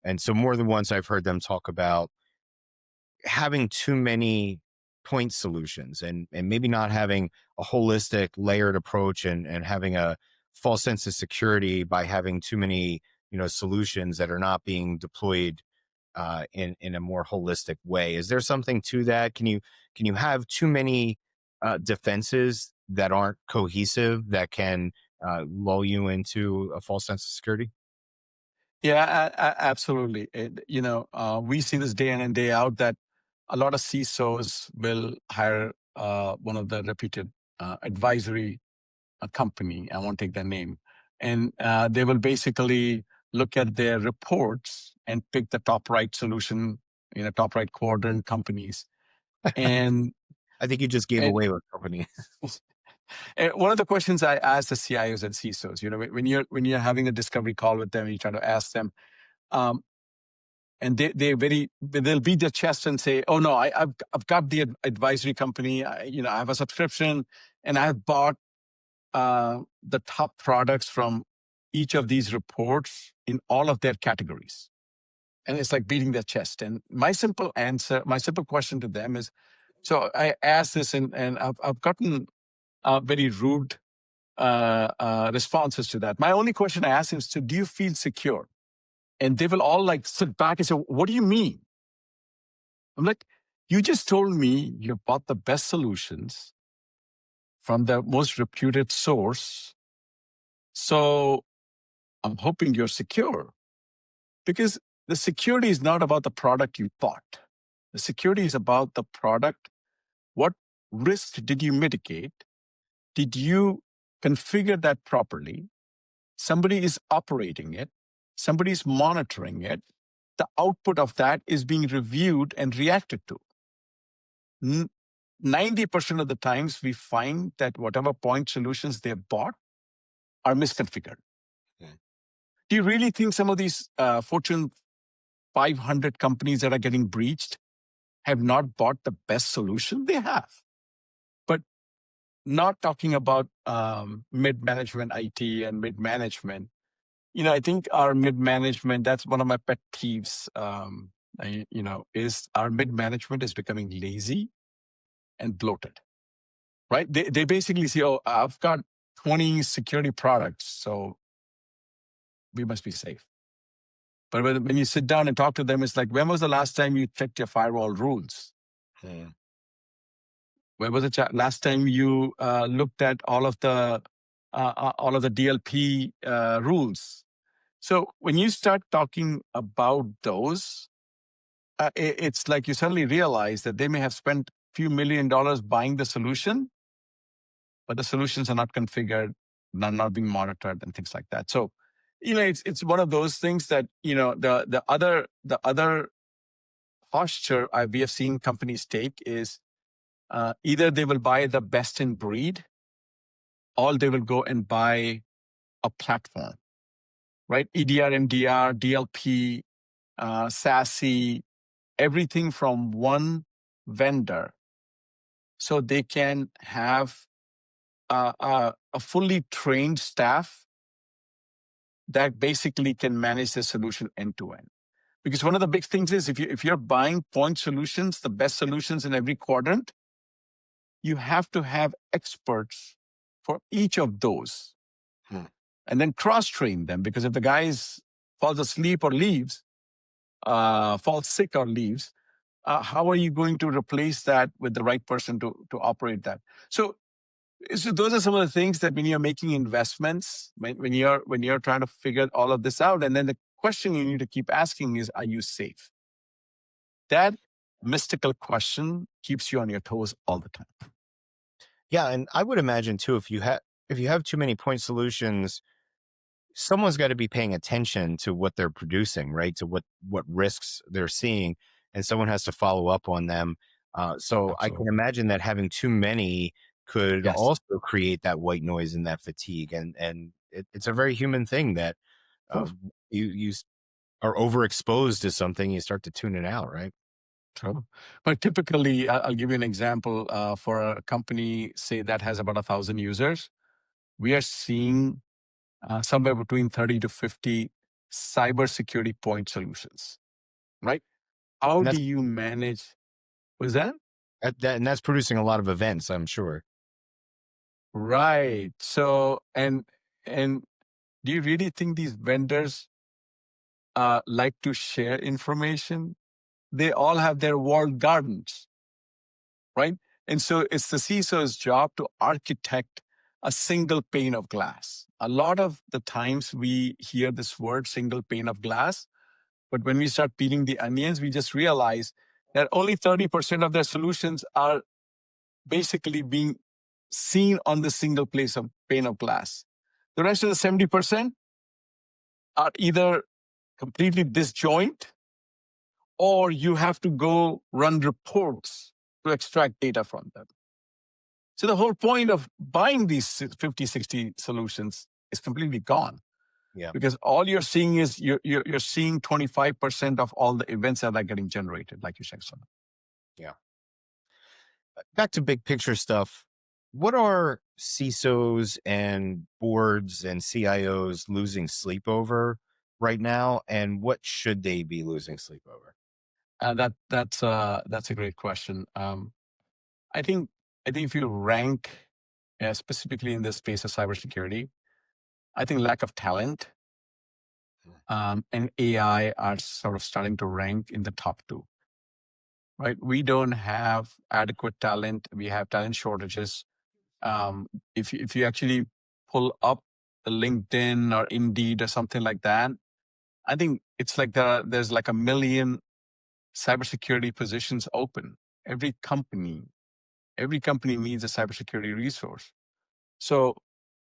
and so more than once I've heard them talk about having too many point solutions and maybe not having a holistic layered approach and having a false sense of security by having too many solutions that are not being deployed in a more holistic way. Is there something to that? Can you have too many defenses that aren't cohesive that can lull you into a false sense of security? Yeah, absolutely. We see this day in and day out that a lot of CISOs will hire one of the reputed advisory company. I won't take their name. And they will basically look at their reports and pick the top right solution in a top right quadrant companies. And, I think you just gave and, away what company. and one of the questions I ask the CIOs and CISOs, when you're having a discovery call with them, you try to ask them, and they'll beat their chest and say, "Oh no, I've got the advisory company. I have a subscription, and I've bought the top products from each of these reports in all of their categories." And it's like beating their chest. And my simple question to them is, so I asked this, and I've gotten very rude responses to that. My only question I asked him is, so do you feel secure? And they will all like sit back and say, "What do you mean?" I'm like, "You just told me you bought the best solutions from the most reputed source. So I'm hoping you're secure." Because the security is not about the product you bought. The security is about the product. What risk did you mitigate? Did you configure that properly? Somebody is operating it. Somebody is monitoring it. The output of that is being reviewed and reacted to. 90% of the times we find that whatever point solutions they bought are misconfigured. Okay. Do you really think some of these Fortune 500 companies that are getting breached have not bought the best solution? They have. But not talking about mid-management IT and mid-management. I think our mid-management, that's one of my pet peeves, is our mid-management is becoming lazy and bloated, right? They basically say, "Oh, I've got 20 security products, so we must be safe." But when you sit down and talk to them, it's like, when was the last time you checked your firewall rules? Hmm. When was the last time you looked at all of the DLP rules? So when you start talking about those, it's like you suddenly realize that they may have spent a few $1 million buying the solution, but the solutions are not configured, not being monitored, and things like that. So, it's one of those things that the other posture we have seen companies take is either they will buy the best in breed, or they will go and buy a platform, right? EDR, MDR, DLP, SASE, everything from one vendor, so they can have a fully trained staff that basically can manage the solution end to end. Because one of the big things is if you're buying point solutions, the best solutions in every quadrant, you have to have experts for each of those. And then cross-train them, because if the guy falls asleep or leaves, falls sick or leaves, how are you going to replace that with the right person to operate that? So those are some of the things that when you're making investments, when you're trying to figure all of this out, and then the question you need to keep asking is, are you safe? That mystical question keeps you on your toes all the time. Yeah, and I would imagine too, if you have too many point solutions, someone's got to be paying attention to what they're producing, right? To what risks they're seeing, and someone has to follow up on them. So I can Absolutely. imagine that having too many could Yes. also create that white noise and that fatigue, and it's a very human thing that True. uh, you are overexposed to something, you start to tune it out, right? True. But typically, I'll give you an example. For a company, say that has about 1,000 users, we are seeing somewhere between 30 to 50 cybersecurity point solutions, right? How And do you manage? Was that and that's producing a lot of events, I'm sure. right? So, and do you really think these vendors like to share information? They all have their walled gardens, right? And so it's the CISO's job to architect a single pane of glass. A lot of the times we hear this word single pane of glass, but when we start peeling the onions, we just realize that only 30% of their solutions are basically being seen on the single place of pane of glass. The rest of the 70% are either completely disjoint or you have to go run reports to extract data from them. So the whole point of buying these 50, 60 solutions is completely gone Yeah. because all you're seeing is you're seeing 25% of all the events that are getting generated, like you said. Yeah. Back to big picture stuff. What are CISOs and boards and CIOs losing sleep over right now? And what should they be losing sleep over? That's a great question. I think I think if you rank specifically in the space of cybersecurity, I think lack of talent and AI are sort of starting to rank in the top two. Right? We don't have adequate talent. We have talent shortages. If you actually pull up the LinkedIn or Indeed or something like that, I think it's like there's like a million cybersecurity positions open. Every company, every company needs a cybersecurity resource. So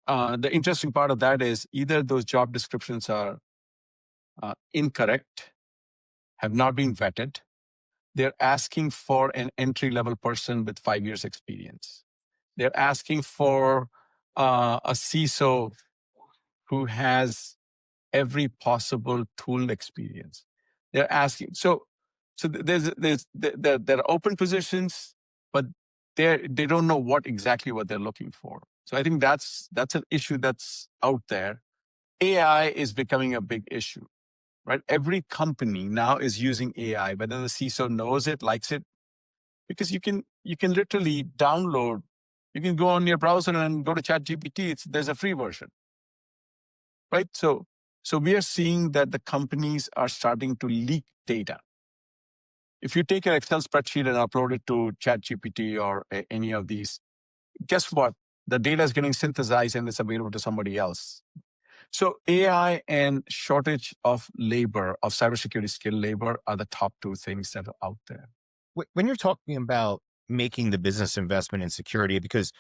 the interesting part of that is either those job descriptions are incorrect, have not been vetted. They're asking for an entry level person with 5 years experience. They're asking for a CISO who has every possible tool experience. They're asking. So there are open positions, but they don't know what they're looking for. So I think that's an issue that's out there. AI is becoming a big issue, right? Every company now is using AI, whether the CISO knows it, likes it, because you can literally download. You can go on your browser and go to ChatGPT. There's a free version, right? So we are seeing that the companies are starting to leak data. If you take an Excel spreadsheet and upload it to ChatGPT or any of these, guess what? The data is getting synthesized and it's available to somebody else. So AI and shortage of labor, of cybersecurity skilled labor, are the top two things that are out there. When you're talking about making the business investment in security, because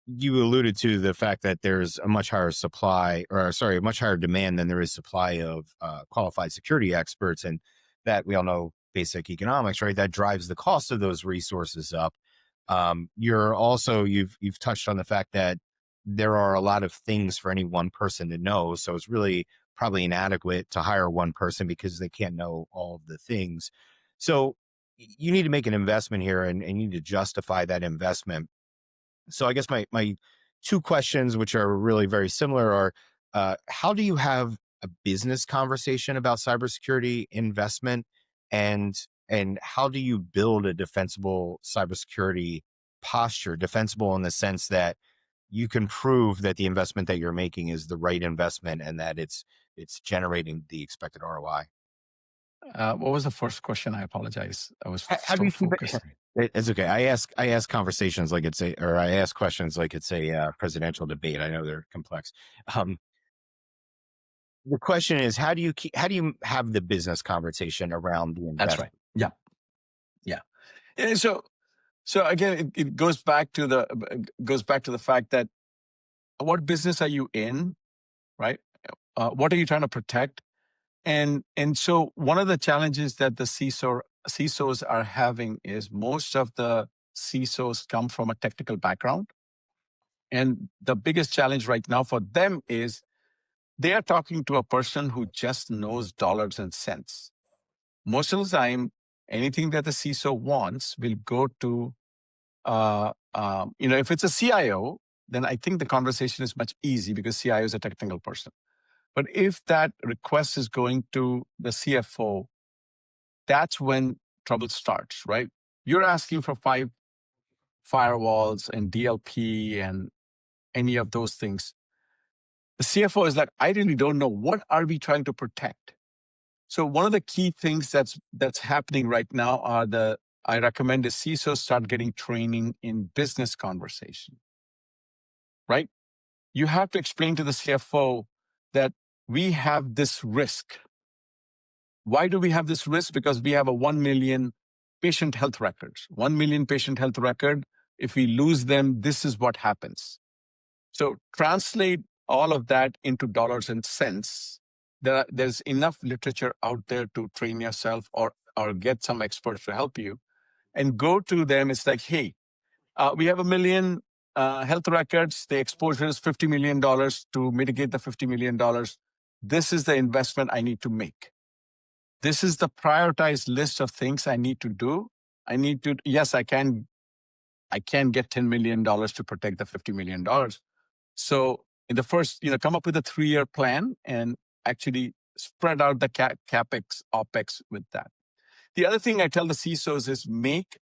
you alluded to the fact that there's a much higher supply, or sorry, a much higher demand than there is supply of qualified security experts, and that we all know basic economics, right? That drives the cost of those resources up. You've touched on the fact that there are a lot of things for any one person to know, so it's really probably inadequate to hire one person because they can't know all of the things. So you need to make an investment here, and you need to justify that investment. So I guess my two questions, which are really very similar, are how do you have a business conversation about cybersecurity investment, and how do you build a defensible cybersecurity posture? Defensible in the sense that you can prove that the investment that you're making is the right investment and that it's generating the expected ROI. What was the first question? I apologize. I was How do still you keep focused. it's okay. I ask conversations like it's a, or I ask questions like it's a presidential debate. I know they're complex. Um, the question is, how do you have the business conversation around the That's right. investment? Yeah. Yeah. And so again, it goes back to the fact that what business are you in, right? what are you trying to protect? And so one of the challenges that the CISOs are having is most of the CISOs come from a technical background. And the biggest challenge right now for them is they are talking to a person who just knows dollars and cents. Most of the time, anything that the CISO wants will go to, if it's a CIO, then I think the conversation is much easy because CIO is a technical person. But if that request is going to the CFO, that's when trouble starts, right? You're asking for 5 firewalls and DLP and any of those things. The CFO is like, I really don't know. What are we trying to protect? So one of the key things that's happening right now I recommend the CISOs start getting training in business conversation, right? You have to explain to the CFO that we have this risk. Why do we have this risk? Because we have a 1 million patient health records. 1 million patient health record. If we lose them, this is what happens. So translate all of that into dollars and cents. There's enough literature out there to train yourself or get some experts to help you. And go to them. It's like, hey, we have 1 million health records. The exposure is $50 million. To mitigate the $50 million, this is the investment I need to make. This is the prioritized list of things I need to do. Yes, I can get $10 million to protect the $50 million. So in the first, come up with a 3-year plan and actually spread out the CapEx, OpEx with that. The other thing I tell the CISOs is make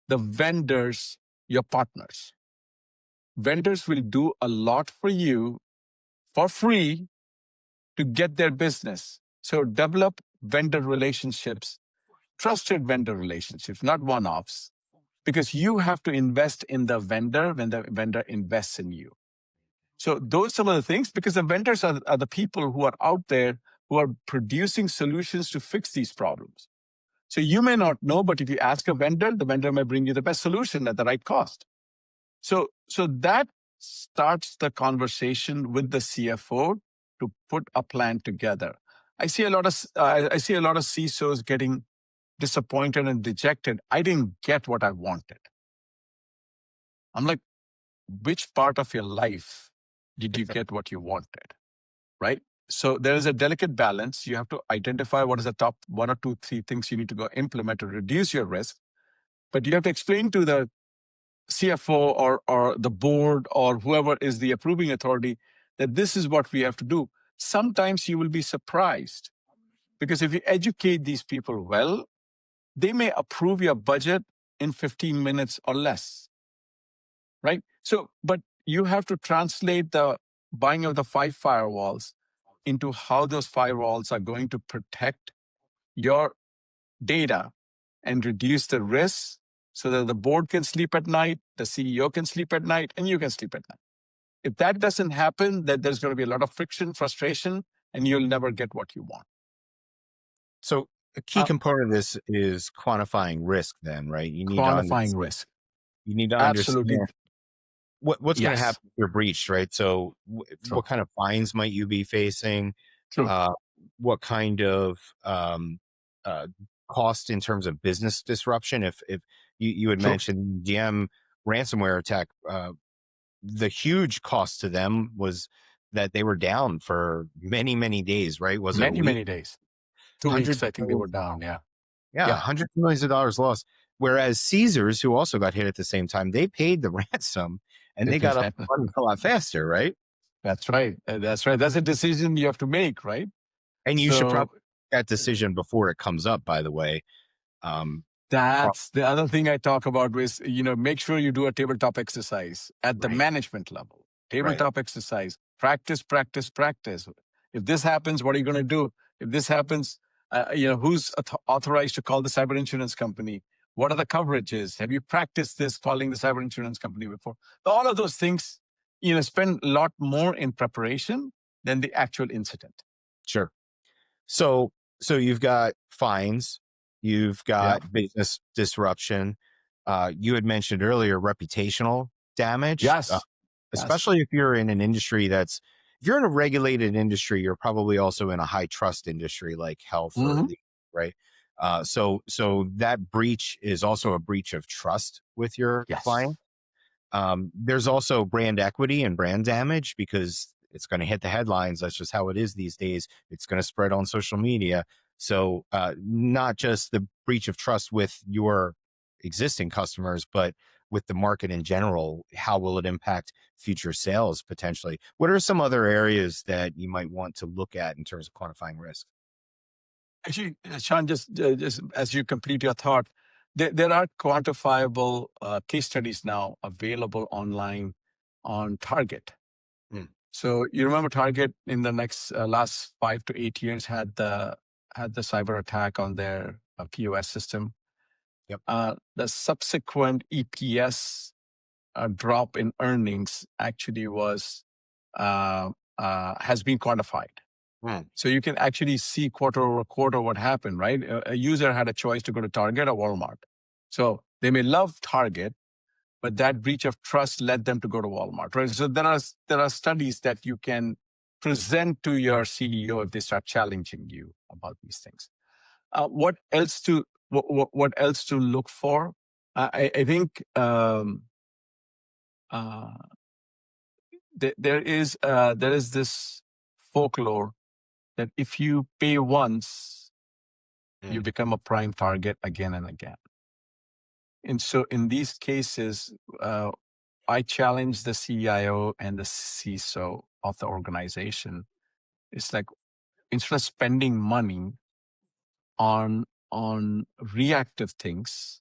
the vendors your partners. Vendors will do a lot for you for free to get their business. So develop vendor relationships, trusted vendor relationships, not one-offs, because you have to invest in the vendor when the vendor invests in you. So those are some of the things, because the vendors are the people who are out there who are producing solutions to fix these problems. So you may not know, but if you ask a vendor, the vendor may bring you the best solution at the right cost. So that starts the conversation with the CFO to put a plan together. I see a lot of CISOs getting disappointed and dejected. I didn't get what I wanted. I'm like, which part of your life did you get what you wanted, right? So there is a delicate balance. You have to identify what is the top 1 or 2, 3 things you need to go implement to reduce your risk. But you have to explain to the CFO or the board or whoever is the approving authority that this is what we have to do. Sometimes you will be surprised, because if you educate these people well, they may approve your budget in 15 minutes or less, right? So, but you have to translate the buying of the 5 firewalls into how those firewalls are going to protect your data and reduce the risks so that the board can sleep at night, the CEO can sleep at night, and you can sleep at night. If that doesn't happen, then there's going to be a lot of friction, frustration, and you'll never get what you want. So a key component of this is quantifying risk then, right? You need quantifying risk. You need to Absolutely. understand what's going to happen if you're breached, right? So what kind of fines might you be facing? What kind of cost in terms of business disruption? If you had mentioned GM ransomware attack, the huge cost to them was that they were down for many, many days, right? Was it many days? 2 weeks, I think they were down. Yeah, hundreds of millions of dollars lost. Whereas Caesars, who also got hit at the same time, they paid the ransom and they got up and running a lot faster, right? That's right. That's a decision you have to make, right? And you should probably make that decision before it comes up, by the way. That's the other thing I talk about is, make sure you do a tabletop exercise at the management level. Tabletop exercise. Practice. If this happens, what are you going to do? If this happens, who's authorized to call the cyber insurance company? What are the coverages? Have you practiced this calling the cyber insurance company before? All of those things, spend a lot more in preparation than the actual incident. Sure. So you've got fines, you've got business disruption. You had mentioned earlier reputational damage. Yes. Especially if you're in an industry if if you're in a regulated industry, you're probably also in a high trust industry like health or Hmm. right. So that breach is also a breach of trust with your Yes. client. There's also brand equity and brand damage because it's going to hit the headlines. That's just how it is these days. It's going to spread on social media. So not just the breach of trust with your existing customers, but with the market in general. How will it impact future sales potentially? What are some other areas that you might want to look at in terms of quantifying risk? Actually, Sean, just as you complete your thought, there are quantifiable case studies now available online on Target. Mm, So you remember Target in the last 5 to 8 years had the cyber attack on their POS system. yep. The subsequent EPS drop in earnings actually has been quantified. Mm, So you can actually see quarter over quarter what happened, right? A user had a choice to go to Target or Walmart. So they may love Target, but that breach of trust led them to go to Walmart, right? So there are studies that you can present to your CEO if they start challenging you about these things. What else to look for? I think uh, there is this folklore that if you pay once, you mm, become a prime target again and again. And so in these cases, I challenge the CIO and the CISO of the organization. It's like instead of spending money on reactive things,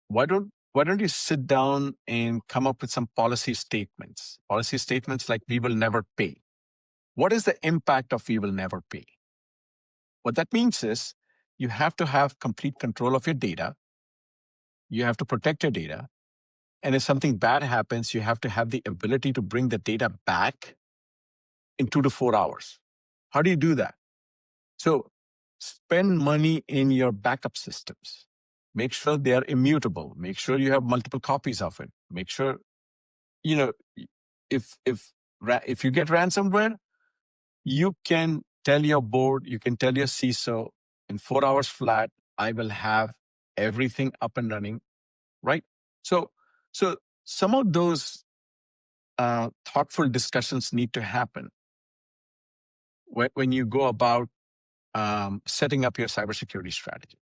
why don't you sit down and come up with some policy statements? Policy statements like we will never pay. What is the impact of we will never pay? What that means is you have to have complete control of your data. You have to protect your data. And if something bad happens, you have to have the ability to bring the data back in 2 to 4 hours. How do you do that? So spend money in your backup systems. Make sure they are immutable. Make sure you have multiple copies of it. Make sure, you know, if you get ransomware, you can tell your board, you can tell your CISO in 4 hours flat, I will have everything up and running, right? So, so some of those thoughtful discussions need to happen when you go about setting up your cybersecurity strategy.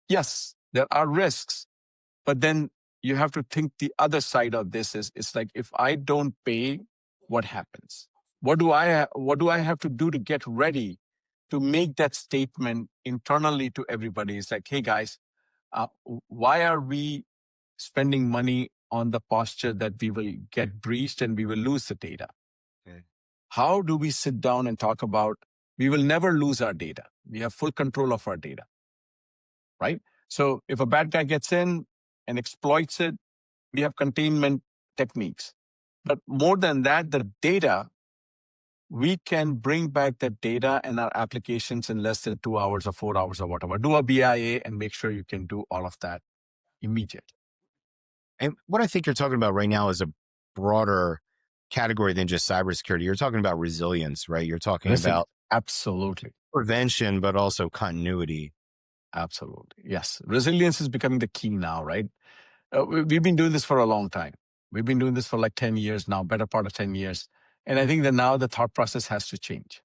Yes, there are risks, but then you have to think the other side of this is it's like if I don't pay, what happens? What do I have to do to get ready to make that statement internally to everybody? It's like, hey guys, why are we spending money on the posture that we will get breached and we will lose the data? okay. How do we sit down and talk about we will never lose our data? We have full control of our data, right? So if a bad guy gets in and exploits it, we have containment techniques. But more than that, the data, we can bring back that data and our applications in less than 2 hours or 4 hours or whatever. Do a BIA and make sure you can do all of that immediately. And what I think you're talking about right now is a broader category than just cybersecurity. You're talking about resilience, right? You're talking Listen, about absolutely. prevention, but also continuity. Absolutely. Yes. Resilience is becoming the key now, right? We've been doing this for a long time. We've been doing this for like 10 years now, better part of 10 years. And I think that now the thought process has to change.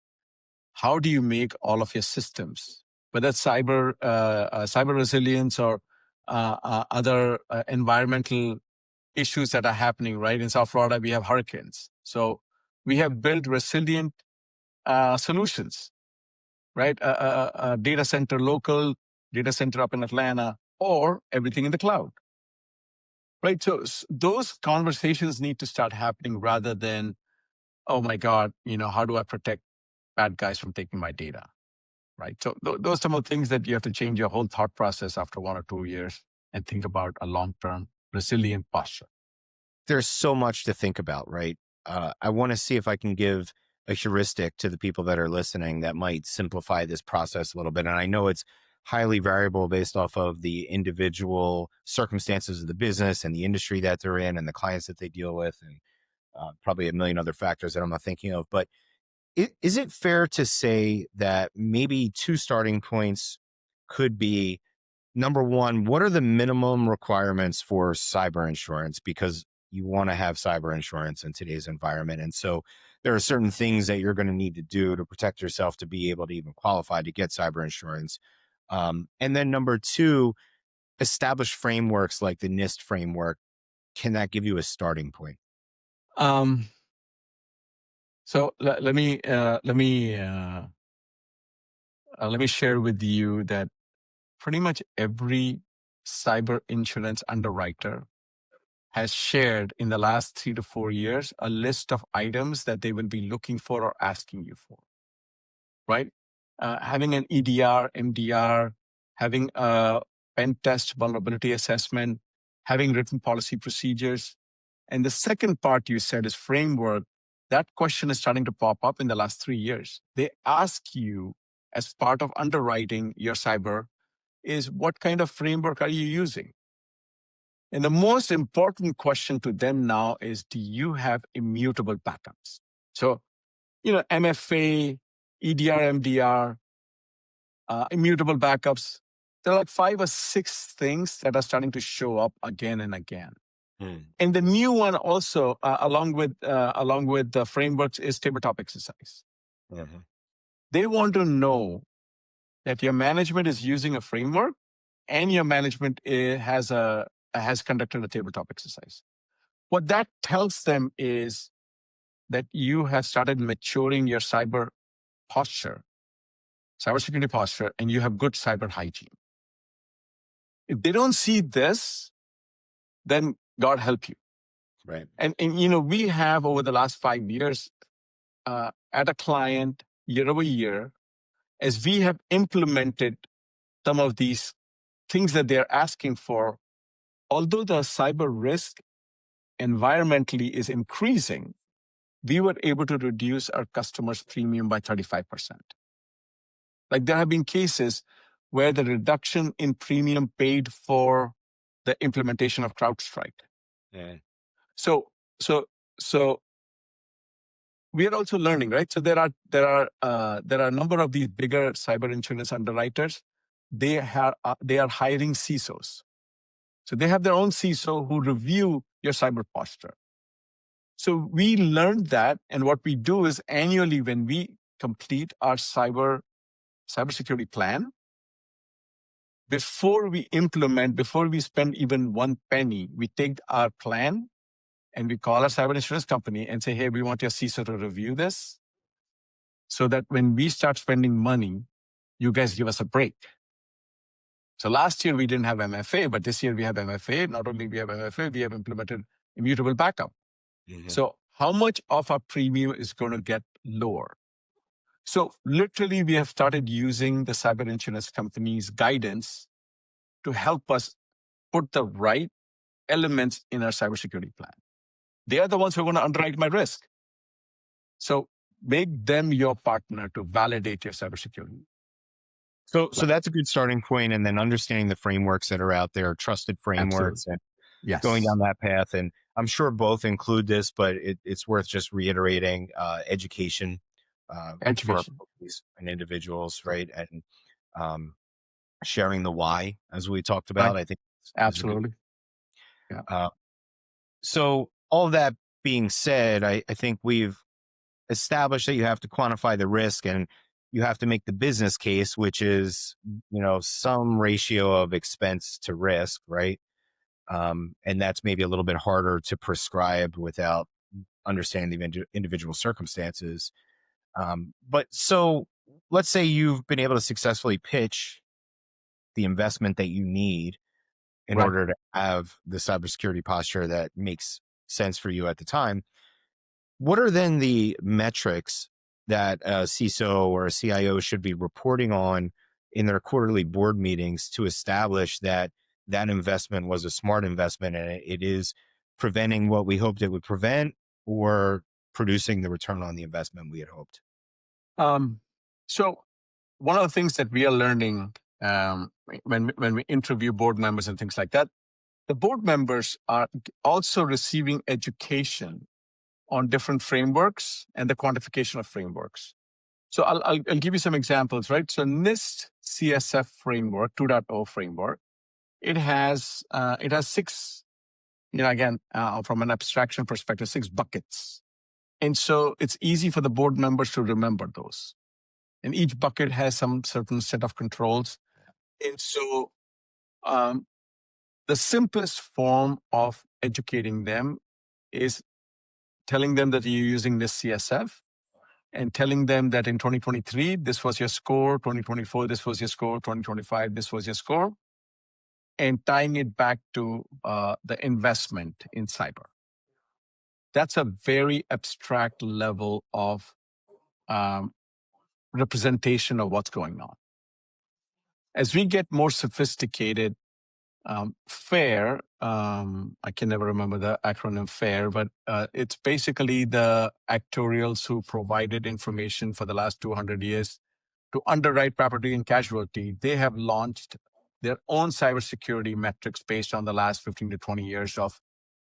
How do you make all of your systems, whether it's cyber resilience or other environmental issues that are happening, right? In South Florida, we have hurricanes. So we have built resilient solutions, right? A data center local, data center up in Atlanta, or everything in the cloud, right? So those conversations need to start happening rather than, oh my God, how do I protect bad guys from taking my data, right? So those are some of the things that you have to change your whole thought process after 1 or 2 years and think about a long-term resilient posture. There's so much to think about, right? I want to see if I can give a heuristic to the people that are listening that might simplify this process a little bit. And I know it's highly variable based off of the individual circumstances of the business and the industry that they're in and the clients that they deal with. And probably a million other factors that I'm not thinking of. But is it fair to say that maybe two starting points could be, number one, what are the minimum requirements for cyber insurance? Because you want to have cyber insurance in today's environment. And so there are certain things that you're going to need to do to protect yourself to be able to even qualify to get cyber insurance. And then number two, establish frameworks like the NIST framework. Can that give you a starting point? So let me share with you that pretty much every cyber insurance underwriter has shared in the last 3 to 4 years a list of items that they will be looking for or asking you for, right? Having an EDR, MDR, having a pen test vulnerability assessment, having written policy procedures. And the second part you said is framework. That question is starting to pop up in the last 3 years. They ask you as part of underwriting your cyber is what kind of framework are you using? And the most important question to them now is, do you have immutable backups? So, MFA, EDR, MDR, immutable backups. There are like 5 or 6 things that are starting to show up again and again. And the new one also, along with the frameworks, is tabletop exercise. Mm-hmm. They want to know that your management is using a framework and your management has conducted a tabletop exercise. What that tells them is that you have started maturing your cybersecurity posture, and you have good cyber hygiene. If they don't see this, then God help you. Right. And we have over the last 5 years at a client year over year, as we have implemented some of these things that they're asking for, although the cyber risk environmentally is increasing, we were able to reduce our customers' premium by 35%. Like there have been cases where the reduction in premium paid for the implementation of CrowdStrike. Yeah. So we are also learning, right? So there are a number of these bigger cyber insurance underwriters. They are hiring CISOs. So they have their own CISO who review your cyber posture. So we learned that, and what we do is annually when we complete our cybersecurity plan, before we spend even one penny, we take our plan and we call our cyber insurance company and say, hey, we want your CISO to review this so that when we start spending money, you guys give us a break. So last year we didn't have MFA, but this year we have MFA. Not only we have MFA, we have implemented immutable backup. Mm-hmm. So how much of our premium is going to get lower? So literally we have started using the cyber insurance company's guidance to help us put the right elements in our cybersecurity plan. They are the ones who are going to underwrite my risk. So make them your partner to validate your cybersecurity. So that's a good starting point. And then understanding the frameworks that are out there, trusted frameworks, Absolutely. and Yes. going down that path. And I'm sure both include this, but it's worth just reiterating education for companies and individuals, right? And sharing the why, as we talked about. Right. I think absolutely. Yeah. So all that being said, I think we've established that you have to quantify the risk and you have to make the business case, which is, some ratio of expense to risk, right? And that's maybe a little bit harder to prescribe without understanding the individual circumstances. But so let's say you've been able to successfully pitch the investment that you need in order to have the cybersecurity posture that makes sense for you at the time. What are then the metrics that a CISO or a CIO should be reporting on in their quarterly board meetings to establish that investment was a smart investment and it is preventing what we hoped it would prevent or producing the return on the investment we had hoped? So one of the things that we are learning when we interview board members and things like that, the board members are also receiving education on different frameworks and the quantification of frameworks. So I'll give you some examples, right? So NIST CSF framework, 2.0 framework, it has 6, again, from an abstraction perspective, 6 buckets. And so it's easy for the board members to remember those. And each bucket has some certain set of controls. And so the simplest form of educating them is telling them that you're using this CSF and telling them that in 2023, this was your score, 2024, this was your score, 2025, this was your score, and tying it back to the investment in cyber. That's a very abstract level of representation of what's going on. As we get more sophisticated, FAIR, I can never remember the acronym FAIR, but it's basically the actuarials who provided information for the last 200 years to underwrite property and casualty. They have launched their own cybersecurity metrics based on the last 15 to 20 years of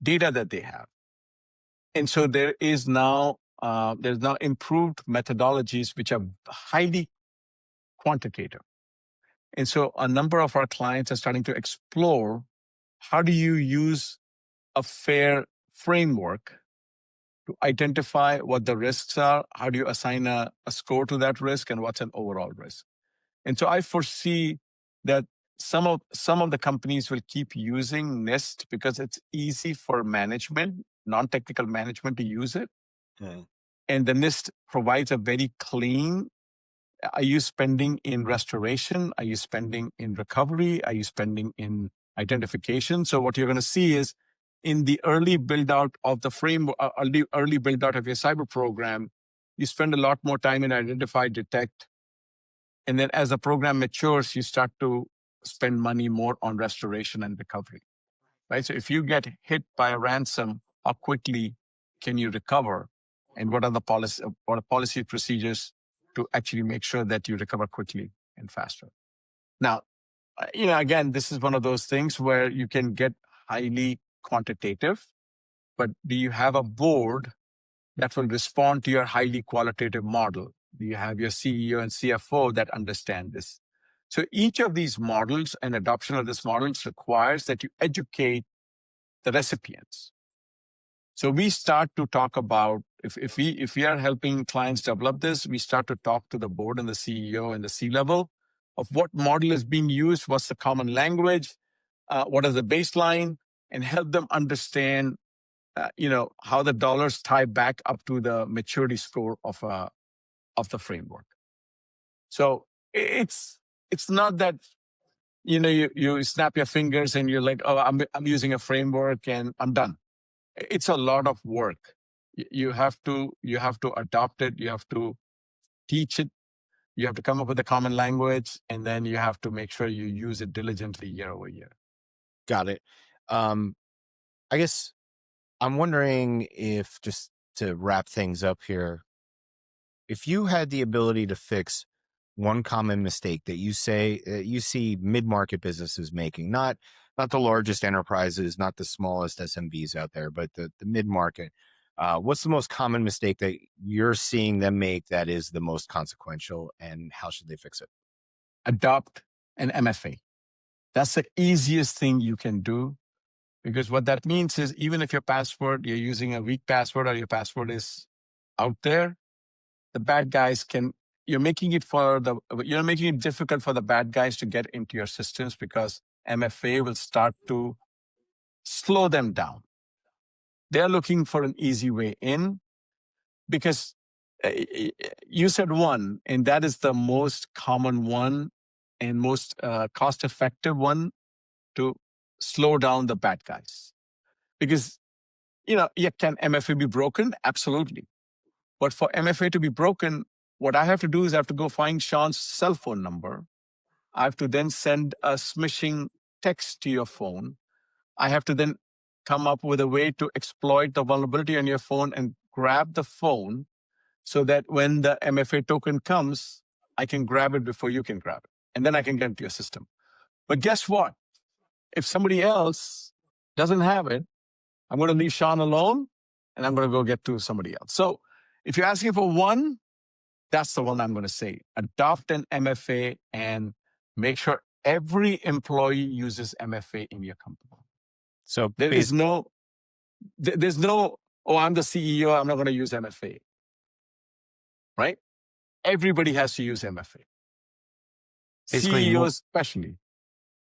data that they have. And so there's now improved methodologies which are highly quantitative. And so a number of our clients are starting to explore, how do you use a FAIR framework to identify what the risks are? How do you assign a score to that risk, and what's an overall risk? And so I foresee that some of the companies will keep using NIST because it's easy for management, non-technical management, to use it. Okay. And the NIST provides a very clean, are you spending in restoration? Are you spending in recovery? Are you spending in identification? So what you're going to see is in the early build out of the framework, early build out of your cyber program, you spend a lot more time in identify, detect. And then as the program matures, you start to spend money more on restoration and recovery, right? So if you get hit by a ransom, how quickly can you recover? And what are policy procedures to actually make sure that you recover quickly and faster? Now, again, this is one of those things where you can get highly quantitative, but do you have a board that will respond to your highly qualitative model? Do you have your CEO and CFO that understand this? So each of these models and adoption of this models requires that you educate the recipients. So we start to talk about, if we are helping clients develop this, we start to talk to the board and the CEO and the C-level of what model is being used, what's the common language, what is the baseline, and help them understand, how the dollars tie back up to the maturity score of the framework. So it's not that you snap your fingers and you're like, oh, I'm using a framework and I'm done. It's a lot of work. You have to adopt it. You have to teach it. You have to come up with a common language, and then you have to make sure you use it diligently year over year. Got it. I guess I'm wondering if, just to wrap things up here, if you had the ability to fix one common mistake that you see mid-market businesses making, not the largest enterprises, not the smallest SMBs out there, but the mid-market, what's the most common mistake that you're seeing them make that is the most consequential, and how should they fix it? Adopt an MFA. That's the easiest thing you can do, because what that means is, even if you're using a weak password, or your password is out there, the bad guys you're making it difficult for the bad guys to get into your systems, because MFA will start to slow them down. They're looking for an easy way in, because you said one, and that is the most common one and most cost-effective one to slow down the bad guys. Because, can MFA be broken? Absolutely. But for MFA to be broken, what I have to do is I have to go find Shawn's cell phone number. I have to then send a smishing text to your phone. I have to then come up with a way to exploit the vulnerability on your phone and grab the phone, so that when the MFA token comes, I can grab it before you can grab it. And then I can get into your system. But guess what? If somebody else doesn't have it, I'm going to leave Shawn alone, and I'm going to go get to somebody else. So if you're asking for one, that's the one I'm going to say. Adopt an MFA and make sure every employee uses MFA in your company. So there's no, oh, I'm the CEO, I'm not going to use MFA. Right? Everybody has to use MFA. CEOs especially.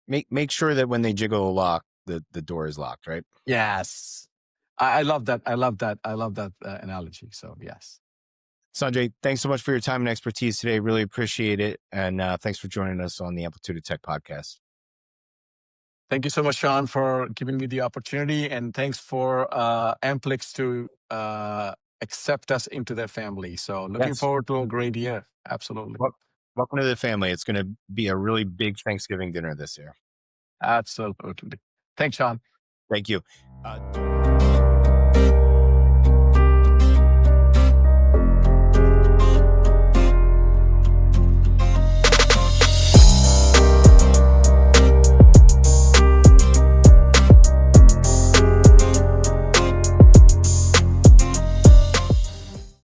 Make sure that when they jiggle a lock, the door is locked, right? Yes. I love that. I love that analogy. So yes. Sanjay, thanks so much for your time and expertise today. Really appreciate it. And thanks for joining us on the Amplitude of Tech podcast. Thank you so much, Shawn, for giving me the opportunity. And thanks for Amplix to accept us into their family. So looking forward to a great year. Absolutely. Welcome to the family. It's going to be a really big Thanksgiving dinner this year. Absolutely. Thanks, Shawn. Thank you.